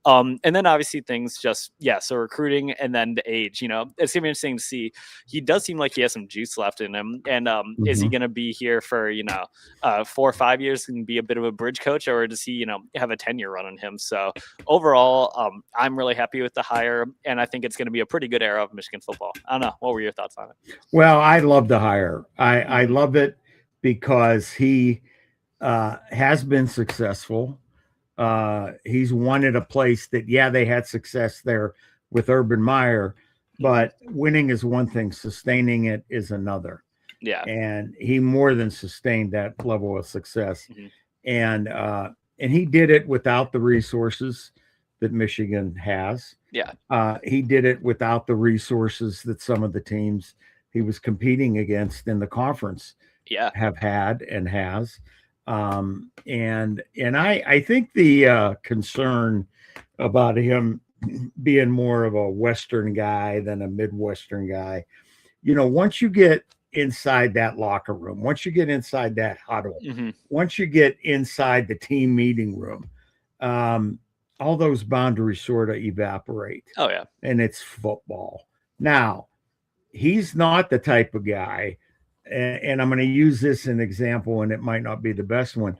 And then obviously things so recruiting and then the age, it's going to be interesting to see. He does seem like he has some juice left in him. And is he going to be here for, 4 or 5 years and be a bit of a bridge coach, or does he, have a 10-year run on him? So overall, I'm really happy with the hire, and I think it's going to be a pretty good era of Michigan football. I don't know. What were your thoughts on it? Well, I love the hire. I love it because he has been successful. He's won at a place that, they had success there with Urban Meyer, but winning is one thing, sustaining it is another. Yeah. And he more than sustained that level of success. And he did it without the resources that Michigan has. Yeah. He did it without the resources that some of the teams he was competing against in the conference have had and has. And I think the concern about him being more of a Western guy than a Midwestern guy, once you get inside that locker room, once you get inside that huddle, once you get inside the team meeting room, all those boundaries sort of evaporate. Oh yeah. And it's football. Now, he's not the type of guy, and I'm going to use this as an example, and it might not be the best one,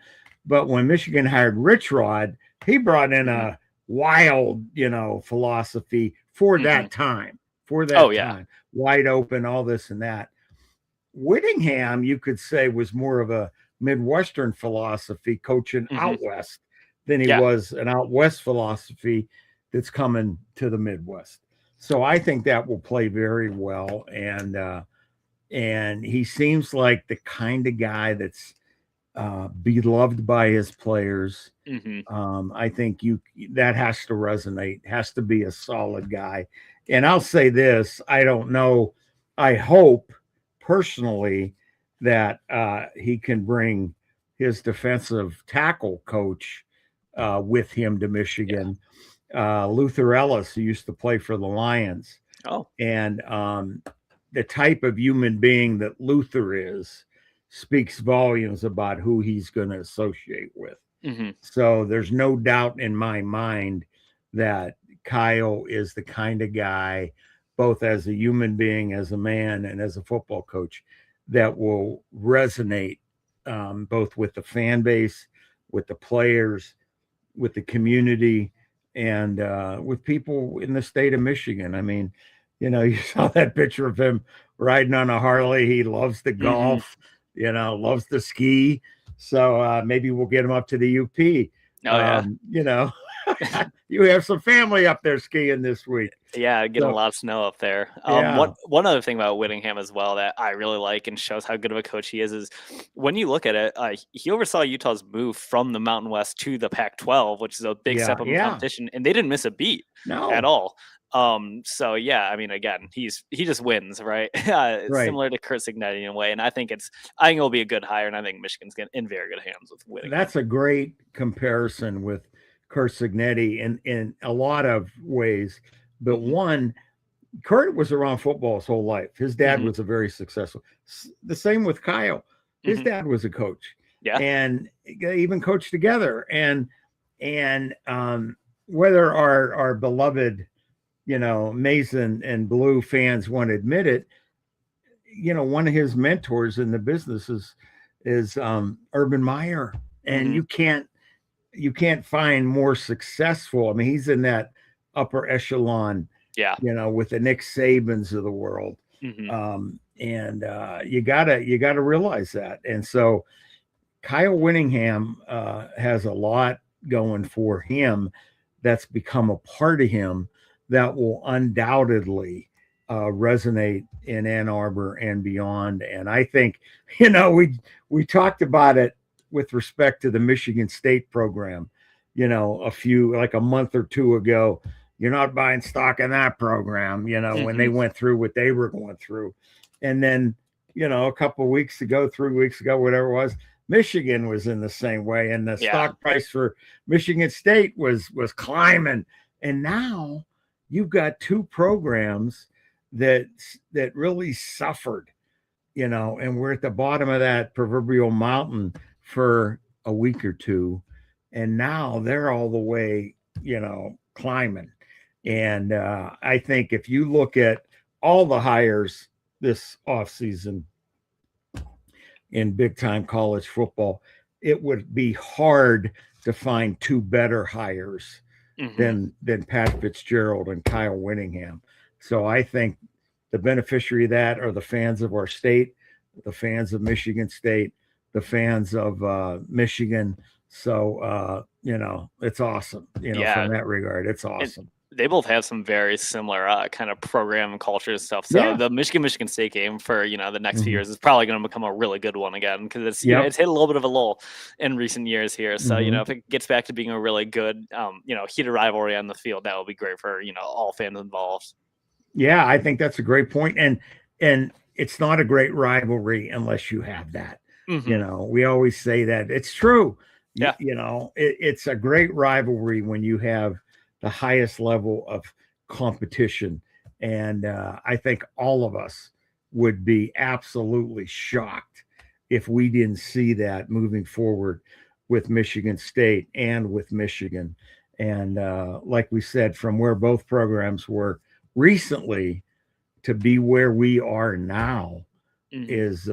but when Michigan hired Rich Rod, he brought in a wild, philosophy for that time, time, wide open, all this and that. Whittingham, you could say, was more of a Midwestern philosophy coaching out West than he was an out West philosophy that's coming to the Midwest. So I think that will play very well. And he seems like the kind of guy that's beloved by his players. I think that has to resonate, has to be a solid guy. And I'll say this, I don't know, I hope personally that he can bring his defensive tackle coach with him to Michigan. Luther Ellis, who used to play for the Lions. And the type of human being that Luther is speaks volumes about who he's going to associate with. So there's no doubt in my mind that Kyle is the kind of guy, both as a human being, as a man, and as a football coach, that will resonate both with the fan base, with the players, with the community, and with people in the state of Michigan. I mean, you saw that picture of him riding on a Harley. He loves the golf, loves the ski. So maybe we'll get him up to the UP. You have some family up there skiing this week. Yeah, getting a lot of snow up there. One other thing about Whittingham as well that I really like and shows how good of a coach he is when you look at it, he oversaw Utah's move from the Mountain West to the Pac-12, which is a big step up in competition, and they didn't miss a beat at all. So yeah, I mean, again, he just wins, right? Similar to Kurt Cignetti in a way, and I think it'll be a good hire, and I think Michigan's in very good hands with Whittingham. That's a great comparison with Kurt Cignetti in a lot of ways, but one, Kurt was around football his whole life. His dad Mhm. was a very successful. The same with Kyle. His Mhm. dad was a coach. Yeah. And they even coached together. And whether our beloved, Mason and Blue fans won't admit it, one of his mentors in the business is Urban Meyer. And Mhm. you can't find more successful. I mean, he's in that upper echelon, Yeah. with the Nick Sabans of the world. Mhm. And you gotta realize that. And so Kyle Whittingham has a lot going for him that's become a part of him that will undoubtedly resonate in Ann Arbor and beyond. And I think, we talked about it with respect to the Michigan State program, like a month or two ago. You're not buying stock in that program, when they went through what they were going through. And then, a couple of weeks ago, 3 weeks ago, whatever it was, Michigan was in the same way. And the stock price for Michigan State was climbing. And now you've got two programs that really suffered, and we're at the bottom of that proverbial mountain for a week or two. And now they're all the way, climbing. And I think if you look at all the hires this offseason in big time college football, it would be hard to find two better hires than Pat Fitzgerald and Kyle Whittingham. So I think the beneficiary of that are the fans of our state, the fans of Michigan State, the fans of Michigan. So it's awesome. From that regard, it's awesome. They both have some very similar kind of program and culture and stuff. So the Michigan State game for the next few years is probably going to become a really good one again, because it's it's hit a little bit of a lull in recent years here. So if it gets back to being a really good heated rivalry on the field, that will be great for all fans involved. Yeah, I think that's a great point. And it's not a great rivalry unless you have that. We always say that. It's true. Yeah. It's a great rivalry when you have the highest level of competition. And I think all of us would be absolutely shocked if we didn't see that moving forward with Michigan State and with Michigan. And like we said, from where both programs were recently to be where we are now is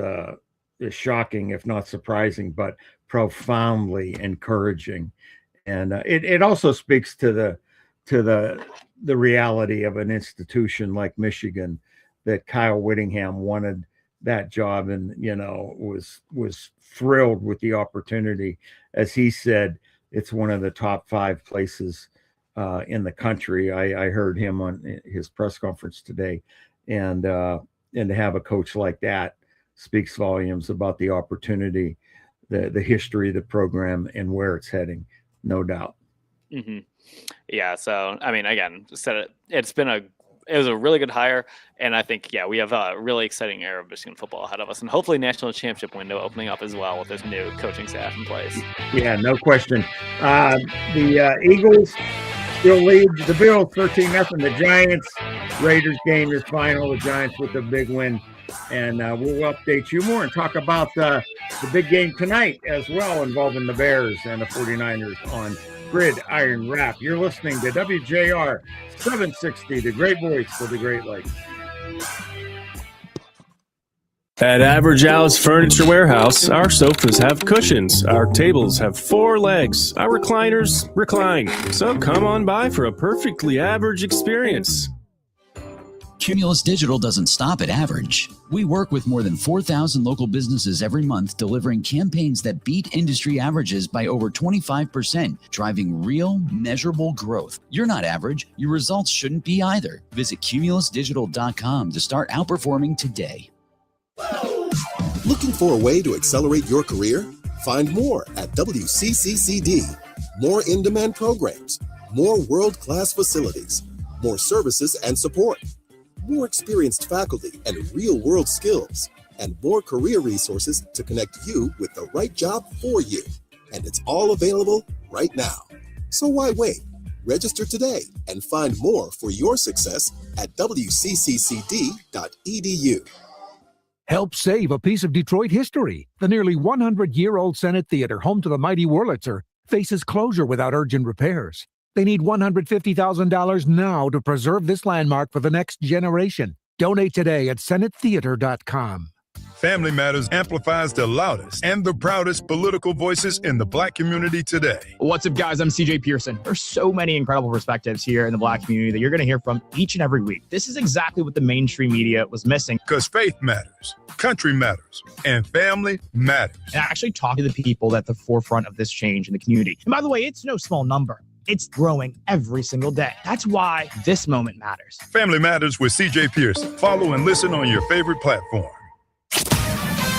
shocking, if not surprising, but profoundly encouraging. And it also speaks to the reality of an institution like Michigan, that Kyle Whittingham wanted that job and was thrilled with the opportunity. As he said, it's one of the top 5 places in the country. I heard him on his press conference today, and to have a coach like that speaks volumes about the opportunity, the history of the program, and where it's heading, no doubt. Yeah. So I mean, again, it was a really good hire, and I think we have a really exciting era of Michigan football ahead of us, and hopefully national championship window opening up as well with this new coaching staff in place. Yeah, no question. The Eagles still lead the Bills 13-0. The Giants Raiders game is final. The Giants with a big win, and we'll update you more and talk about the big game tonight as well, involving the Bears and the 49ers on Gridiron Wrap. You're listening to WJR 760, the great voice of the Great Lakes. At Average Al's Furniture Warehouse, our sofas have cushions, our tables have 4 legs, our recliners recline. So come on by for a perfectly average experience. Cumulus Digital doesn't stop at average. We work with more than 4,000 local businesses every month, delivering campaigns that beat industry averages by over 25%, driving real, measurable growth. You're not average. Your results shouldn't be either. Visit cumulusdigital.com to start outperforming today. Looking for a way to accelerate your career? Find more at WCCCD. More in-demand programs, more world-class facilities, more services and support, more experienced faculty and real-world skills, and more career resources to connect you with the right job for you. And it's all available right now. So why wait? Register today and find more for your success at wcccd.edu. Help save a piece of Detroit history. The nearly 100-year-old Senate Theater, home to the mighty Wurlitzer, faces closure without urgent repairs. They need $150,000 now to preserve this landmark for the next generation. Donate today at senatetheater.com. Family Matters amplifies the loudest and the proudest political voices in the Black community today. What's up, guys? I'm CJ Pearson. There's so many incredible perspectives here in the Black community that you're going to hear from each and every week. This is exactly what the mainstream media was missing. Because faith matters, country matters, and family matters. And actually talk to the people at the forefront of this change in the community. And by the way, it's no small number. It's growing every single day. That's why this moment matters. Family Matters with CJ Pearson. Follow and listen on your favorite platform.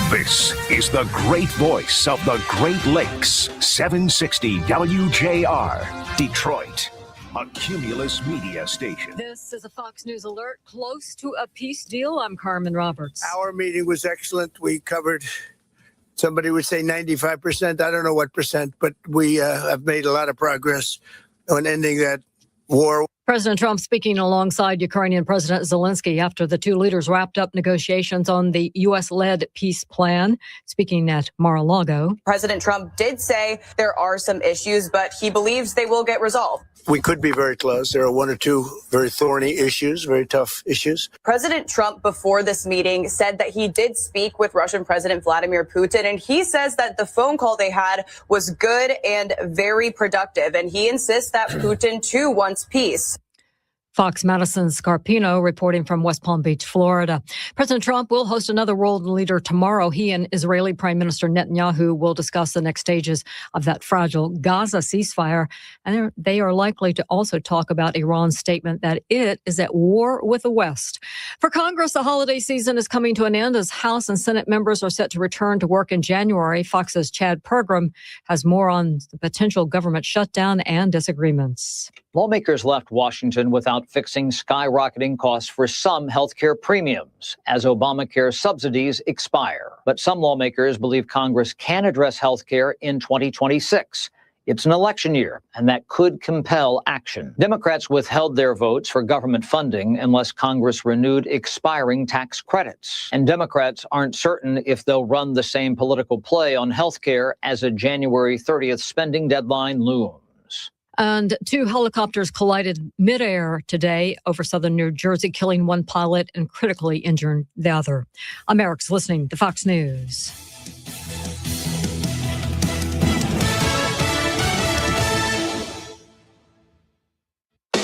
This is the great voice of the Great Lakes, 760 WJR, Detroit, a Cumulus media station. This is a Fox News alert. Close to a peace deal. I'm Carmen Roberts. Our meeting was excellent. We covered, somebody would say 95%. I don't know what percent, but we have made a lot of progress on ending that war. President Trump speaking alongside Ukrainian President Zelensky after the two leaders wrapped up negotiations on the U.S.-led peace plan, speaking at Mar-a-Lago. President Trump did say there are some issues, but he believes they will get resolved. We could be very close. There are one or two very thorny issues, very tough issues. President Trump, before this meeting, said that he did speak with Russian President Vladimir Putin, and he says that the phone call they had was good and very productive, and he insists that Putin, too, wants peace. Fox Madison's Scarpino reporting from West Palm Beach, Florida. President Trump will host another world leader tomorrow. He and Israeli Prime Minister Netanyahu will discuss the next stages of that fragile Gaza ceasefire. And they are likely to also talk about Iran's statement that it is at war with the West. For Congress, the holiday season is coming to an end as House and Senate members are set to return to work in January. Fox's Chad Pergram has more on the potential government shutdown and disagreements. Lawmakers left Washington without fixing skyrocketing costs for some healthcare premiums as Obamacare subsidies expire. But some lawmakers believe Congress can address healthcare in 2026. It's an election year, and that could compel action. Democrats withheld their votes for government funding unless Congress renewed expiring tax credits. And Democrats aren't certain if they'll run the same political play on healthcare as a January 30th spending deadline looms. And two helicopters collided midair today over southern New Jersey, killing one pilot and critically injuring the other. I'm Eric's listening to Fox News.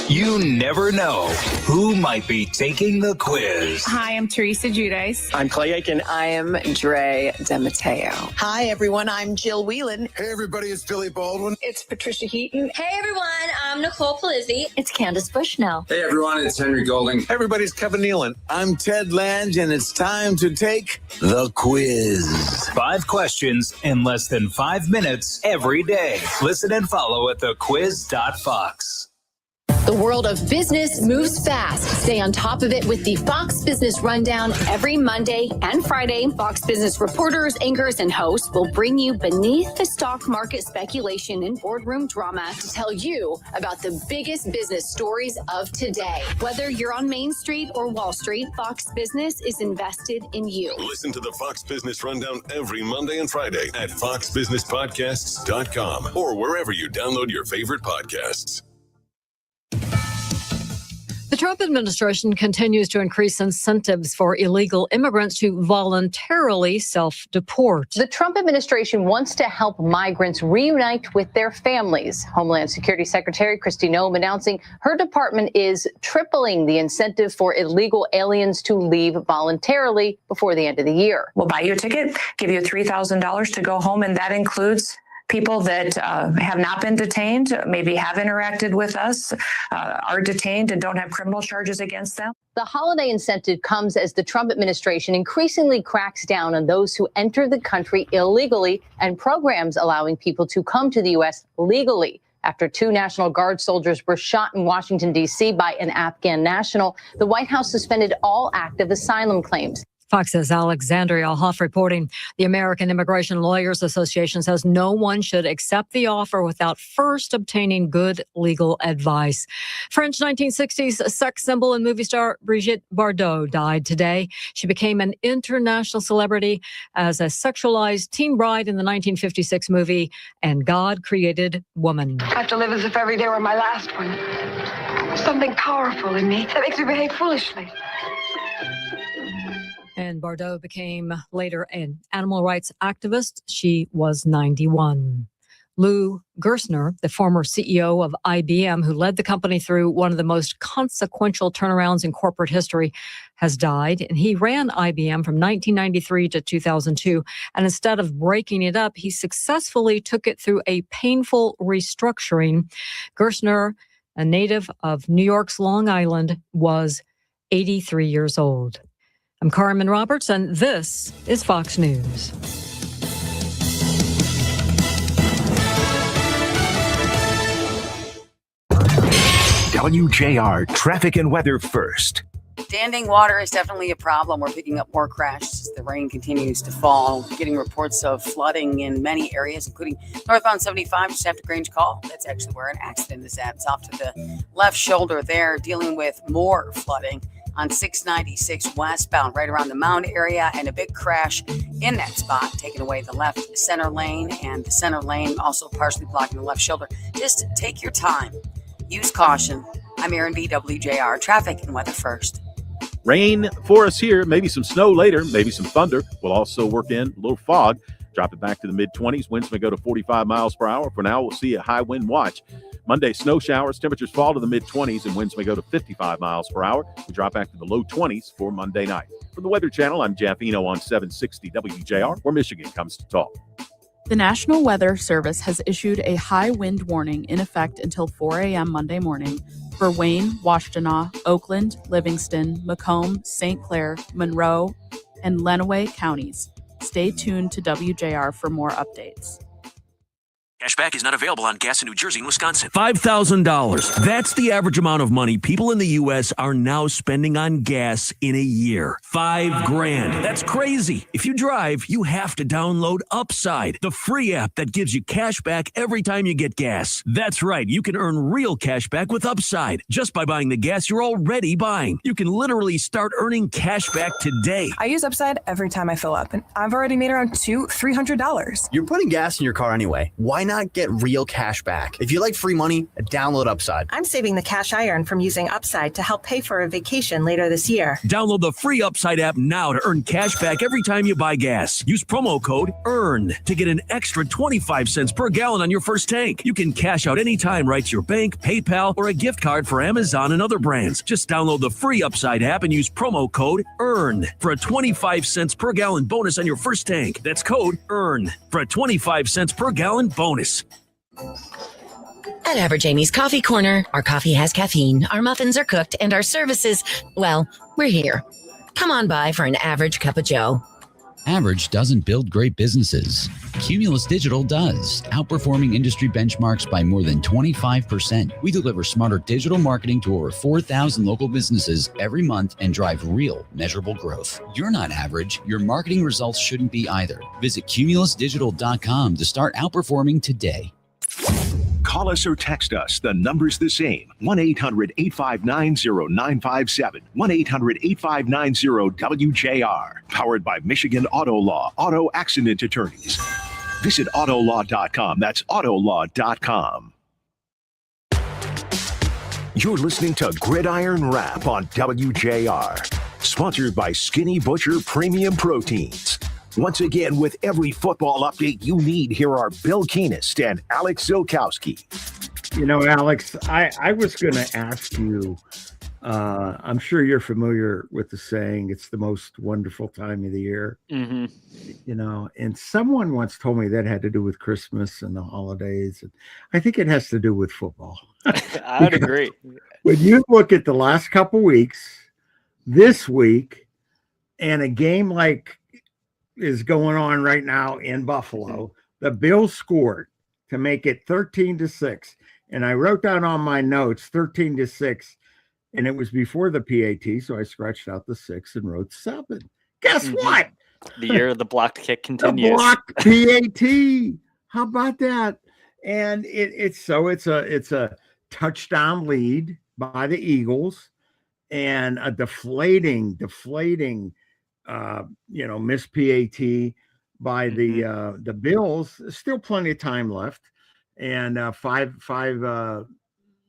You never know who might be taking the quiz. Hi, I'm Teresa Giudice. I'm Clay Aiken. I am Dre DeMatteo. Hi, everyone. I'm Jill Whelan. Hey, everybody. It's Billy Baldwin. It's Patricia Heaton. Hey, everyone. I'm Nicole Palizzi. It's Candace Bushnell. Hey, everyone. It's Henry Golding. Hey, everybody. It's Kevin Nealon. I'm Ted Lange, and it's time to take the quiz. 5 questions in less than 5 minutes every day. Listen and follow at thequiz.fox. The world of business moves fast. Stay on top of it with the Fox Business Rundown every Monday and Friday. Fox Business reporters, anchors, and hosts will bring you beneath the stock market speculation and boardroom drama to tell you about the biggest business stories of today. Whether you're on Main Street or Wall Street, Fox Business is invested in you. Listen to the Fox Business Rundown every Monday and Friday at foxbusinesspodcasts.com or wherever you download your favorite podcasts. The Trump administration continues to increase incentives for illegal immigrants to voluntarily self-deport. The Trump administration wants to help migrants reunite with their families. Homeland Security Secretary Kristi Noem announcing her department is tripling the incentive for illegal aliens to leave voluntarily before the end of the year. We'll buy you a ticket, give you $3,000 to go home, and that includes people that have not been detained, maybe have interacted with us, are detained and don't have criminal charges against them. The holiday incentive comes as the Trump administration increasingly cracks down on those who enter the country illegally and programs allowing people to come to the U.S. legally. After 2 National Guard soldiers were shot in Washington, D.C. by an Afghan national, the White House suspended all active asylum claims. Fox's Alexandria Hoff reporting. The American Immigration Lawyers Association says no one should accept the offer without first obtaining good legal advice. French 1960s sex symbol and movie star Brigitte Bardot died today. She became an international celebrity as a sexualized teen bride in the 1956 movie And God Created Woman. I have to live as if every day were my last one. There's something powerful in me that makes me behave foolishly. And Bardot became later an animal rights activist. She was 91. Lou Gerstner, the former CEO of IBM, who led the company through one of the most consequential turnarounds in corporate history, has died. And he ran IBM from 1993 to 2002. And instead of breaking it up, he successfully took it through a painful restructuring. Gerstner, a native of New York's Long Island, was 83 years old. I'm Carmen Roberts, and this is Fox News. WJR traffic and weather first. Standing water is definitely a problem. We're picking up more crashes as the rain continues to fall. Getting reports of flooding in many areas, including northbound 75, just after Grange Call. That's actually where an accident is at. It's off to the left shoulder there, dealing with more flooding on 696 westbound, right around the Mound area, and a big crash in that spot, taking away the left center lane, and the center lane also partially blocking the left shoulder. Just take your time. Use caution. I'm Erin B. WJR. Traffic and weather first. Rain for us here, maybe some snow later, maybe some thunder. We'll also work in a little fog. Drop it back to the mid-20s. Winds may go to 45 miles per hour. For now, we'll see a high wind watch. Monday, snow showers. Temperatures fall to the mid-20s and winds may go to 55 miles per hour. We drop back to the low 20s for Monday night. From the Weather Channel, I'm Jeff Eno on 760 WJR, where Michigan comes to talk. The National Weather Service has issued a high wind warning in effect until 4 a.m. Monday morning for Wayne, Washtenaw, Oakland, Livingston, Macomb, St. Clair, Monroe, and Lenawee counties. Stay tuned to WJR for more updates. Cashback is not available on gas in New Jersey and Wisconsin. $5,000. That's the average amount of money people in the U.S. are now spending on gas in a year. $5,000. That's crazy. If you drive, you have to download Upside, the free app that gives you cash back every time you get gas. That's right. You can earn real cash back with Upside just by buying the gas you're already buying. You can literally start earning cash back today. I use Upside every time I fill up, and I've already made around $300. You're putting gas in your car anyway. Why not get real cash back? If you like free money, download Upside. I'm saving the cash I earn from using Upside to help pay for a vacation later this year. Download the free Upside app now to earn cash back every time you buy gas. Use promo code EARN to get an extra 25 cents per gallon on your first tank. You can cash out anytime right to your bank, PayPal, or a gift card for Amazon and other brands. Just download the free Upside app and use promo code EARN for a 25 cents per gallon bonus on your first tank. That's code EARN for a 25 cents per gallon bonus. At Average Amy's Coffee Corner, our coffee has caffeine, our muffins are cooked, and our services, well, we're here. Come on by for an average cup of joe. Average doesn't build great businesses. Cumulus Digital does, outperforming industry benchmarks by more than 25%. We deliver smarter digital marketing to over 4,000 local businesses every month and drive real, measurable growth. You're not average. Your marketing results shouldn't be either. Visit cumulusdigital.com to start outperforming today. Call us or text us. The number's the same. 1-800-859-0957. 1-800-859-0WJR. Powered by Michigan Auto Law. Auto Accident Attorneys. Visit autolaw.com. That's autolaw.com. You're listening to Gridiron Wrap on WJR. Sponsored by Skinny Butcher Premium Proteins. Once again, with every football update you need, here are Bill Keenest and Alex Zilkowski. You know, Alex, I was going to ask you, I'm sure you're familiar with the saying, it's the most wonderful time of the year. Mm-hmm. You know, and someone once told me that had to do with Christmas and the holidays. And I think it has to do with football. I would agree. When you look at the last couple weeks, this week, and a game like is going on right now in Buffalo, the Bills scored to make it 13-6. And I wrote down on my notes 13-6, and it was before the PAT, so I scratched out the 6 and wrote 7. Guess what? The year of the blocked kick The continues. blocked PAT. How about that? And it's a touchdown lead by the Eagles, and a deflating, missed PAT by the Bills. Still plenty of time left, and 5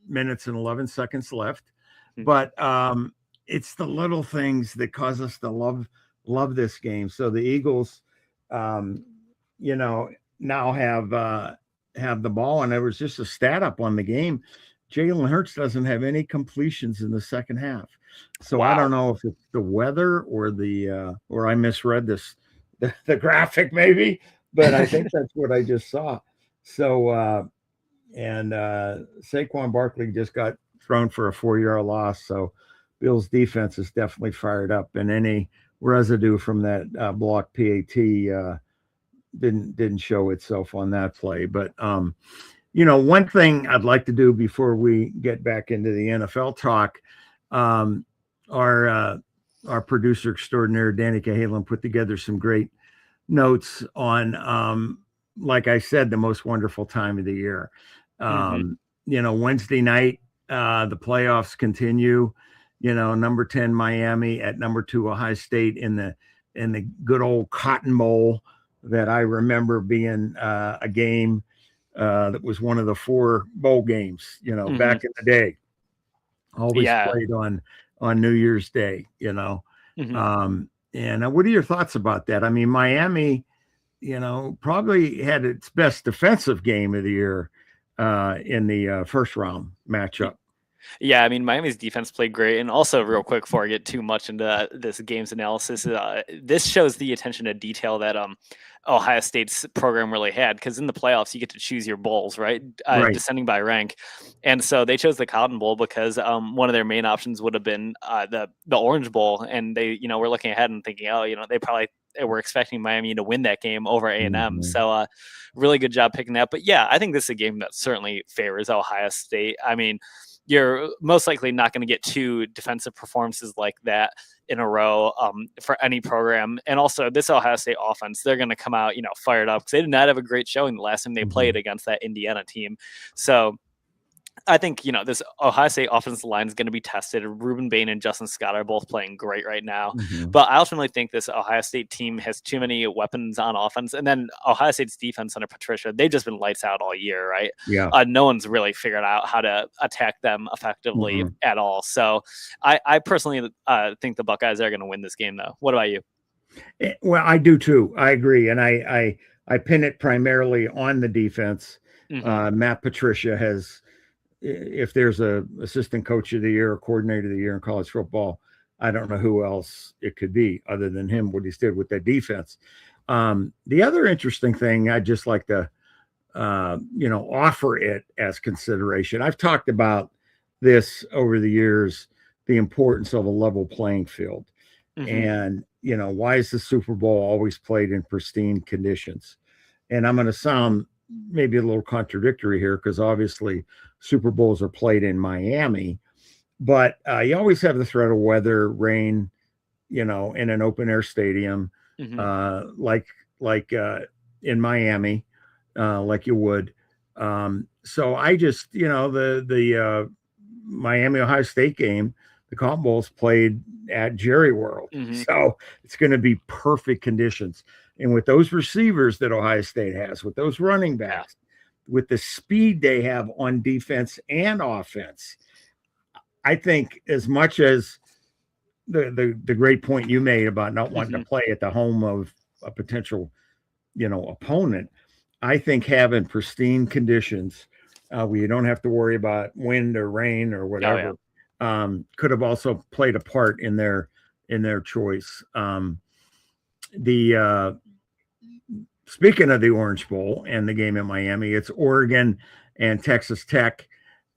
minutes and 11 seconds left. But it's the little things that cause us to love this game. So the Eagles, now have the ball, and there was just a stat up on the game. Jalen Hurts doesn't have any completions in the second half. So I don't know if it's the weather or or I misread the graphic maybe, but I think that's what I just saw. So, Saquon Barkley just got thrown for a 4-yard loss. So Bills defense is definitely fired up, and any residue from that block PAT didn't show itself on that play. But one thing I'd like to do before we get back into the NFL talk, our producer extraordinaire Danny Cahalan put together some great notes on like I said, the most wonderful time of the year. Wednesday night, the playoffs continue. Number 10 Miami at number 2 Ohio State in the good old Cotton Bowl that I remember being a game that was one of the 4 bowl games, back in the day. Always played on New Year's Day, And what are your thoughts about that? I mean, Miami, probably had its best defensive game of the year in the first round matchup. Yeah, I mean, Miami's defense played great. And also, real quick, before I get too much into this game's analysis, this shows the attention to detail that Ohio State's program really had, because in the playoffs, you get to choose your bowls, right? Descending by rank. And so they chose the Cotton Bowl because one of their main options would have been the Orange Bowl. And they, were looking ahead and thinking, they probably were expecting Miami to win that game over A&M. So really good job picking that. But yeah, I think this is a game that certainly favors Ohio State. I mean, you're most likely not going to get 2 defensive performances like that in a row for any program. And also this Ohio State offense, they're going to come out, fired up, because they did not have a great showing the last time they played against that Indiana team. So I think, this Ohio State offensive line is going to be tested. Ruben Bain and Justin Scott are both playing great right now. But I ultimately think this Ohio State team has too many weapons on offense. And then Ohio State's defense under Patricia, they've just been lights out all year, right? Yeah. No one's really figured out how to attack them effectively at all. So I personally think the Buckeyes are going to win this game, though. What about you? Well, I do too. I agree. And I pin it primarily on the defense. Matt Patricia has, if there's a assistant coach of the year or coordinator of the year in college football, I don't know who else it could be other than him, what he's did with that defense. The other interesting thing I'd just like to, offer it as consideration. I've talked about this over the years, the importance of a level playing field. And, why is the Super Bowl always played in pristine conditions? And I'm going to sound maybe a little contradictory here, because obviously Super Bowls are played in Miami, but you always have the threat of weather, rain, in an open air stadium, like in Miami, like you would. So I just, the Miami Ohio State game, the Cotton Bowl's played at Jerry World, so it's going to be perfect conditions. And with those receivers that Ohio State has, with those running backs, with the speed they have on defense and offense, I think as much as the great point you made about not wanting to play at the home of a potential, opponent, I think having pristine conditions where you don't have to worry about wind or rain or whatever could have also played a part in their choice. Speaking of the Orange Bowl and the game in Miami, it's Oregon and Texas Tech.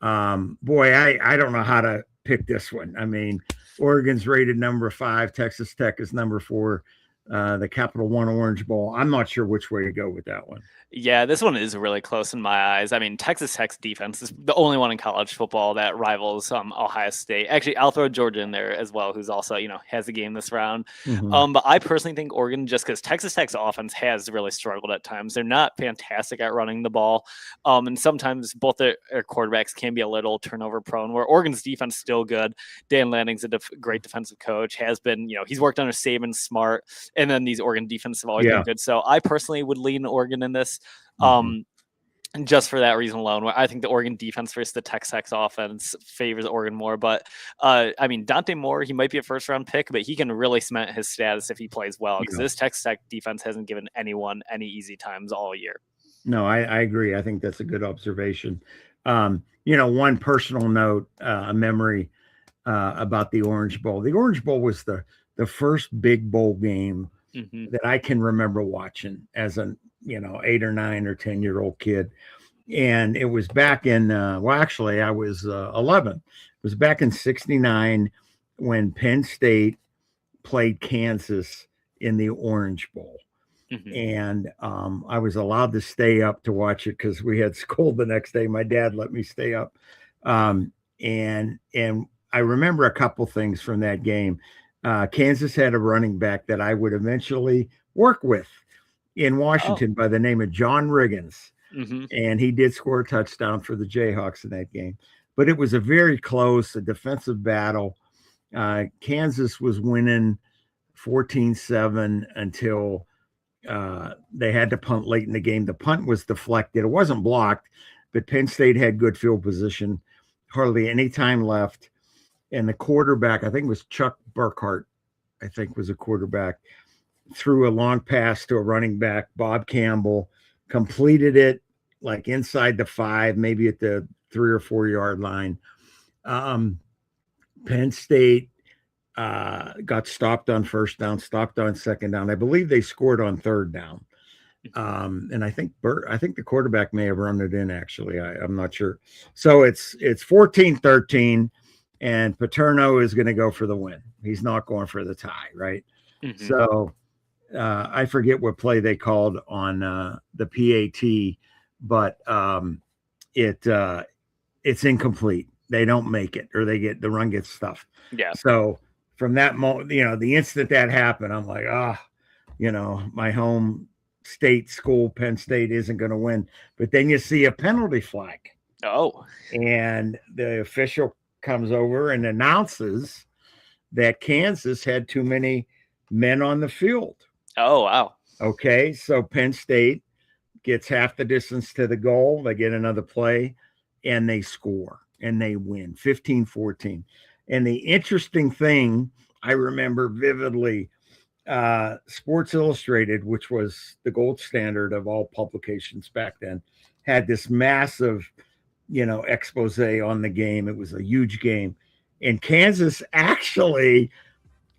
Boy, I don't know how to pick this one. I mean, Oregon's rated number 5, Texas Tech is number 4. the Capital One Orange Bowl. I'm not sure which way to go with that one. Yeah, this one is really close in my eyes. I mean, Texas Tech's defense is the only one in college football that rivals Ohio State. Actually, I'll throw Georgia in there as well, who's also, has a game this round. But I personally think Oregon, just because Texas Tech's offense has really struggled at times. They're not fantastic at running the ball. And sometimes both their quarterbacks can be a little turnover prone, where Oregon's defense is still good. Dan Lanning's a great defensive coach, has been, he's worked under Saban, Smart, and then these Oregon defenses have always been good. So I personally would lean Oregon in this. And just for that reason alone, I think the Oregon defense versus the Texas offense favors Oregon more. But I mean, Dante Moore, he might be a first round pick, but he can really cement his status if he plays well, because this Texas Tech defense hasn't given anyone any easy times all year. No, I agree. I think that's a good observation. One personal note, a memory about the Orange Bowl. The Orange Bowl was the first big bowl game that I can remember watching as an 8 or 9 or 10-year-old kid. And it was back in, actually I was 11. It was back in 69 when Penn State played Kansas in the Orange Bowl. And I was allowed to stay up to watch it because we had school the next day. My dad let me stay up. And I remember a couple things from that game. Kansas had a running back that I would eventually work with in Washington by the name of John Riggins. And he did score a touchdown for the Jayhawks in that game. But it was a very close, a defensive battle. Kansas was winning 14-7 until they had to punt late in the game. The punt was deflected. It wasn't blocked, but Penn State had good field position, hardly any time left. And the quarterback, I think it was Chuck Burkhart, I think was a quarterback, threw a long pass to a running back, Bob Campbell, completed it like inside the 5, maybe at the 3 or 4 yard line. Penn State got stopped on first down, stopped on second down. I believe they scored on third down. And I think the quarterback may have run it in, actually. I'm not sure. So it's 14-13, and Paterno is going to go for the win. He's not going for the tie, right? So I forget what play they called on the PAT, but it's incomplete. They don't make it, or the run gets stuffed. Yeah. So from that moment, the instant that happened, I'm like, my home state school, Penn State, isn't going to win. But then you see a penalty flag. And the official comes over and announces that Kansas had too many men on the field. Oh, wow. Okay, so Penn State gets half the distance to the goal. They get another play, and they score, and they win 15-14. And the interesting thing I remember vividly, Sports Illustrated, which was the gold standard of all publications back then, had this massive, expose on the game. It was a huge game. And Kansas actually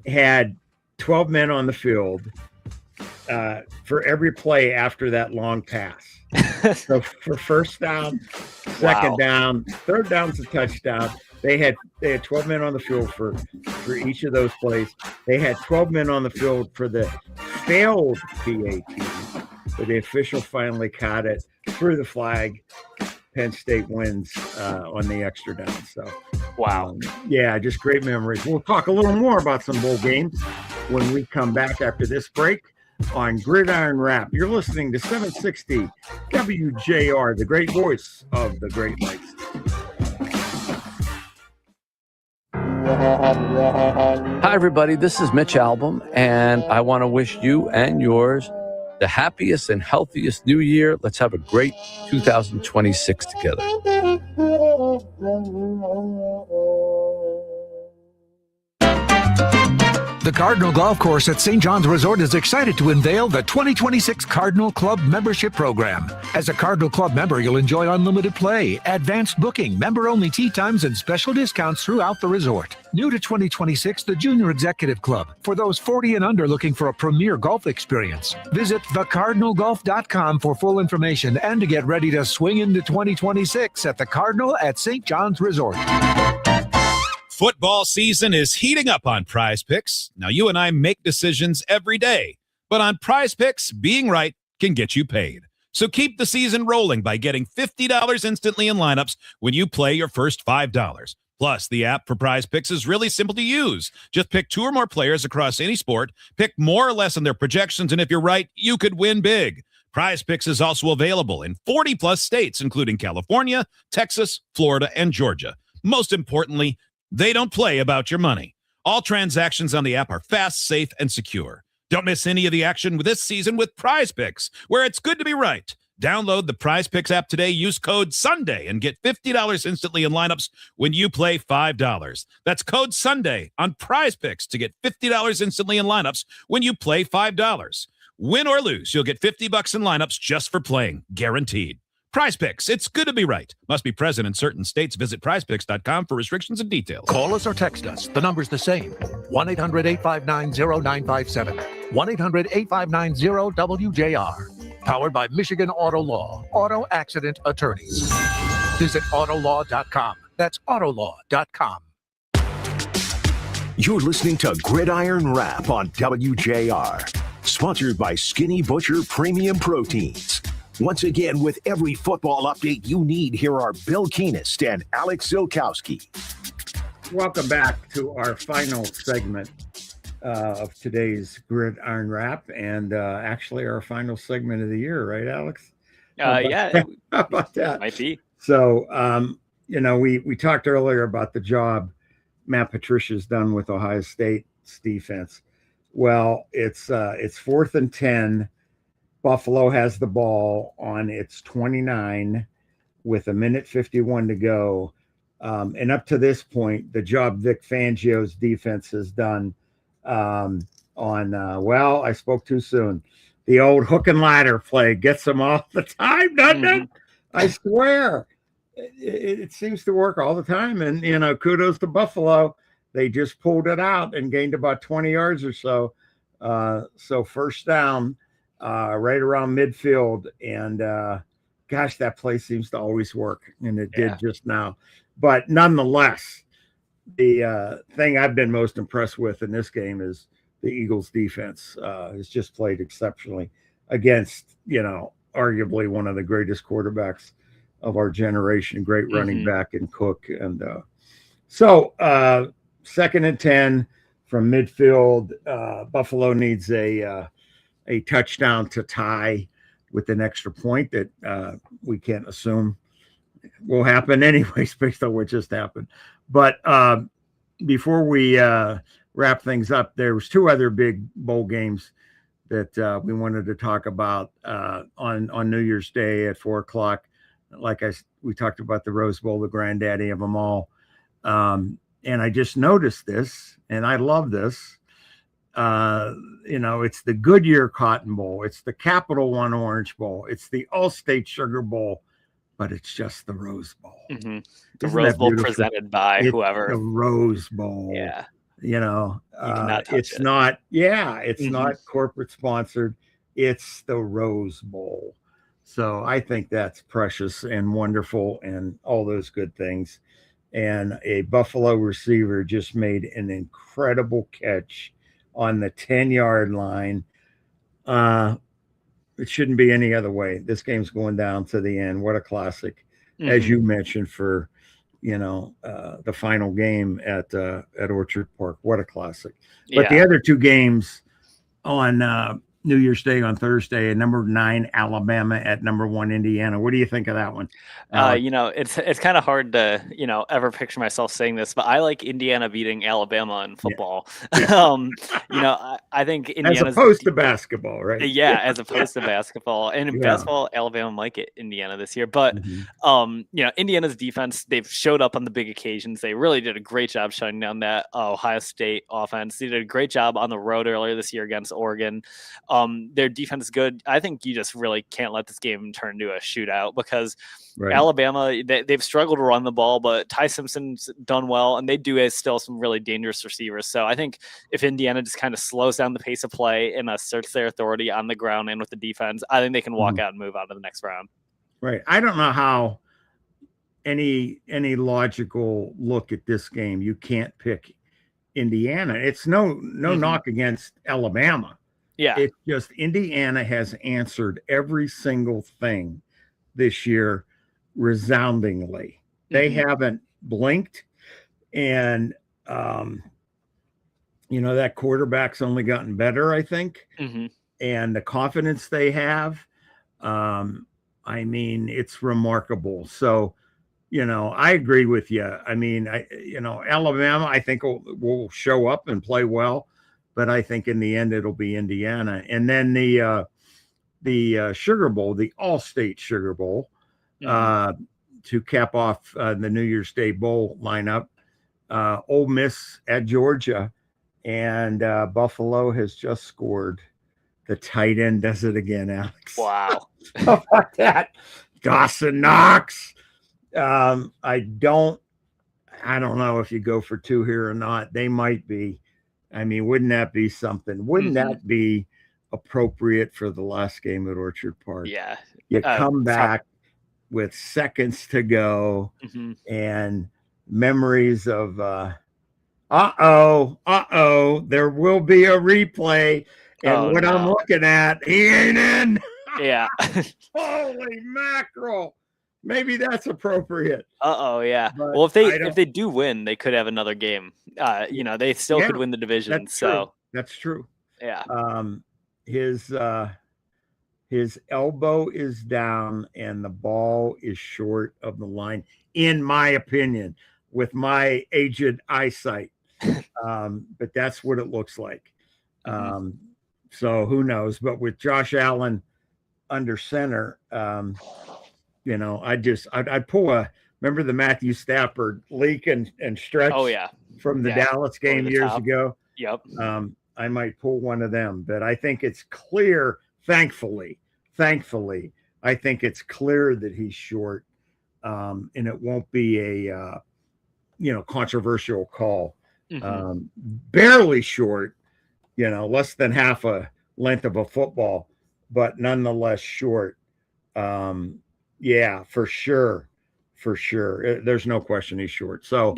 had 12 men on the field for every play after that long pass. So for first down, second down, third down's a touchdown. They had 12 men on the field for each of those plays. They had 12 men on the field for the failed PAT, but the official finally caught it, threw the flag. Penn State wins on the extra down. So, wow. Yeah, just great memories. We'll talk a little more about some bowl games when we come back after this break on Gridiron Wrap. You're listening to 760 WJR, the great voice of the Great Lakes. Hi, everybody. This is Mitch Albom, and I want to wish you and yours the happiest and healthiest new year. Let's have a great 2026 together. The Cardinal Golf Course at St. John's Resort is excited to unveil the 2026 Cardinal Club Membership Program. As a Cardinal Club member, you'll enjoy unlimited play, advanced booking, member-only tee times, and special discounts throughout the resort. New to 2026, the Junior Executive Club, for those 40 and under looking for a premier golf experience. Visit thecardinalgolf.com for full information and to get ready to swing into 2026 at the Cardinal at St. John's Resort. Football season is heating up on Prize Picks. Now, you and I make decisions every day, but on Prize Picks, being right can get you paid. So keep the season rolling by getting $50 instantly in lineups when you play your first $5. Plus, the app for Prize Picks is really simple to use. Just pick 2 or more players across any sport, pick more or less on their projections, and if you're right, you could win big. Prize Picks is also available in 40-plus states, including California, Texas, Florida, and Georgia. Most importantly, they don't play about your money. All transactions on the app are fast, safe, and secure. Don't miss any of the action this season with Prize Picks, where it's good to be right. Download the Prize Picks app today, use code SUNDAY, and get $50 instantly in lineups when you play $5. That's code SUNDAY on Prize Picks to get $50 instantly in lineups when you play $5. Win or lose, you'll get $50 in lineups just for playing, guaranteed. Prize Picks, it's good to be right. Must be present in certain states. Visit prizepicks.com for restrictions and details. Call us or text us. The number's the same. 1-800-859-0957. 1-800-859-0WJR. Powered by Michigan Auto Law. Auto Accident Attorneys. Visit autolaw.com. That's autolaw.com. You're listening to Gridiron Wrap on WJR. Sponsored by Skinny Butcher Premium Proteins. Once again, with every football update you need, here are Bill Keenest and Alex Zilkowski. Welcome back to our final segment of today's Gridiron Wrap, and actually our final segment of the year, right, Alex? Yeah. How about that? Might be. So, we talked earlier about the job Matt Patricia's done with Ohio State's defense. Well, it's 4th and 10. Buffalo has the ball on its 29 with 1:51 to go. And up to this point, the job Vic Fangio's defense has done I spoke too soon. The old hook and ladder play gets them off the time, doesn't it? I swear. It seems to work all the time. And, kudos to Buffalo. They just pulled it out and gained about 20 yards or so. So first down. Right around midfield, and gosh, that play seems to always work, and it did just now. But nonetheless, the thing I've been most impressed with in this game is the Eagles' defense has just played exceptionally against, arguably one of the greatest quarterbacks of our generation, great running back in Cook. And so 2nd and 10 from midfield. Buffalo needs a touchdown to tie with an extra point that we can't assume will happen anyways, based on what just happened. But before we wrap things up, there was 2 other big bowl games that we wanted to talk about on New Year's Day at 4:00. We talked about the Rose Bowl, the granddaddy of them all. And I just noticed this, and I love this. It's the Goodyear Cotton Bowl. It's the Capital One Orange Bowl. It's the Allstate Sugar Bowl, but it's just the Rose Bowl. The Rose Bowl presented by whoever. The Rose Bowl. Yeah. It's not corporate sponsored. It's the Rose Bowl. So I think that's precious and wonderful and all those good things. And a Buffalo receiver just made an incredible catch on the 10-yard line. It shouldn't be any other way. This game's going down to the end. What a classic, as you mentioned, for the final game at Orchard Park. What a classic. But the other 2 games on New Year's Day on Thursday, and number 9 Alabama at number 1 Indiana. What do you think of that one? It's kind of hard to ever picture myself saying this, but I like Indiana beating Alabama in football. I think Indiana, as opposed to basketball, right? Yeah, as opposed to basketball. And in basketball, Alabama might get Indiana this year. But Indiana's defense, they've showed up on the big occasions. They really did a great job shutting down that Ohio State offense. They did a great job on the road earlier this year against Oregon. Their defense is good. I think you just really can't let this game turn into a shootout because Alabama, they've struggled to run the ball, but Ty Simpson's done well, and they do have still some really dangerous receivers. So I think if Indiana just kind of slows down the pace of play and asserts their authority on the ground and with the defense, I think they can walk out and move on to the next round. Right. I don't know how any logical look at this game, you can't pick Indiana. It's no knock against Alabama. Yeah. It's just Indiana has answered every single thing this year resoundingly. They haven't blinked. And, that quarterback's only gotten better, I think. And the confidence they have, it's remarkable. So, I agree with you. Alabama, I think will show up and play well, but I think in the end it'll be Indiana. And then the Sugar Bowl, the All-State Sugar Bowl, to cap off the New Year's Day Bowl lineup, Ole Miss at Georgia, and Buffalo has just scored. The tight end does it again, Alex. Wow. How about that? Dawson Knox. I don't know if you go for 2 here or not. They might be. Wouldn't that be something? Wouldn't that be appropriate for the last game at Orchard Park? Yeah. You come back with seconds to go and memories of there will be a replay. And I'm looking at, he ain't in. Yeah. Holy mackerel. Maybe that's appropriate. Yeah. But well, if they do win, they could have another game. They still could win the division. That's true. Yeah. His elbow is down and the ball is short of the line, in my opinion, with my aged eyesight. But that's what it looks like. So who knows? But with Josh Allen under center, I'd pull remember the Matthew Stafford leak and stretch from the Dallas game years ago? Yep. I might pull one of them, but I think it's clear, thankfully, I think it's clear that he's short, and it won't be a, controversial call. Barely short, less than half a length of a football, but nonetheless short. For sure. There's no question he's short. So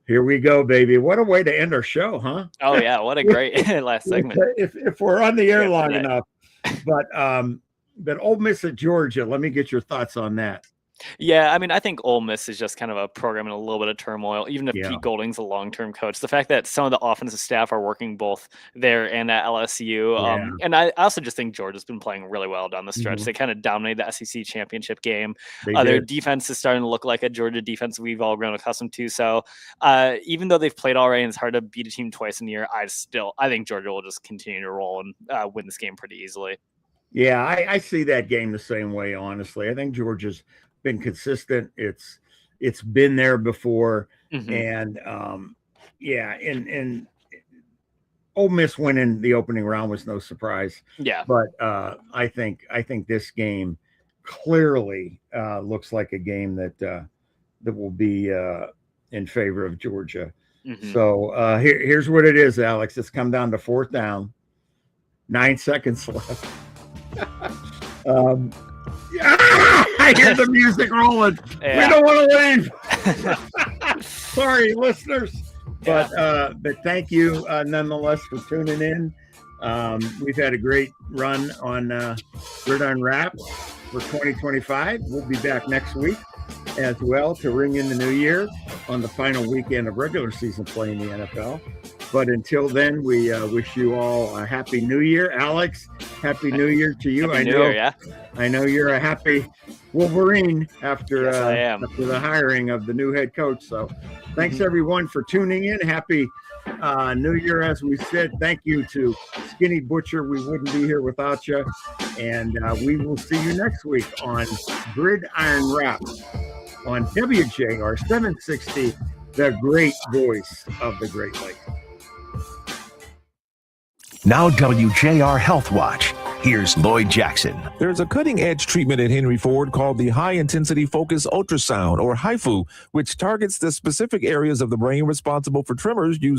here we go, baby. What a way to end our show, huh? Oh yeah, what a great last segment. If we're on the air long enough. But Ole Miss at Georgia, let me get your thoughts on that. Yeah, I think Ole Miss is just kind of a program in a little bit of turmoil, even if Pete Golding's a long-term coach. The fact that some of the offensive staff are working both there and at LSU. And I also just think Georgia's been playing really well down the stretch. They kind of dominated the SEC championship game. Their defense is starting to look like a Georgia defense we've all grown accustomed to. So even though they've played already and it's hard to beat a team twice in a year, I think Georgia will just continue to roll and win this game pretty easily. Yeah, I see that game the same way, honestly. I think Georgia's been consistent. It's been there before. And and Ole Miss winning the opening round was no surprise. Yeah. But I think this game clearly looks like a game that will be in favor of Georgia. So here's what it is, Alex. It's come down to 4th down, 9 seconds left. I hear the music rolling. We don't want to leave. Sorry, listeners. But thank you nonetheless for tuning in. We've had a great run on Gridiron Rap for 2025. We'll be back next week as well to ring in the new year on the final weekend of regular season play in the NFL. But until then, we wish you all a happy new year. Alex, happy new year to you. Happy New Year. I know you're a happy Wolverine after, yes, I am. After the hiring of the new head coach. So thanks everyone for tuning in. Happy New Year, as we said. Thank you to Skinny Butcher. We wouldn't be here without you. And we will see you next week on Gridiron Rap on WJR 760, the great voice of the Great Lakes. Now WJR Health Watch. Here's Lloyd Jackson. There's a cutting-edge treatment at Henry Ford called the High-Intensity Focus Ultrasound, or HIFU, which targets the specific areas of the brain responsible for tremors using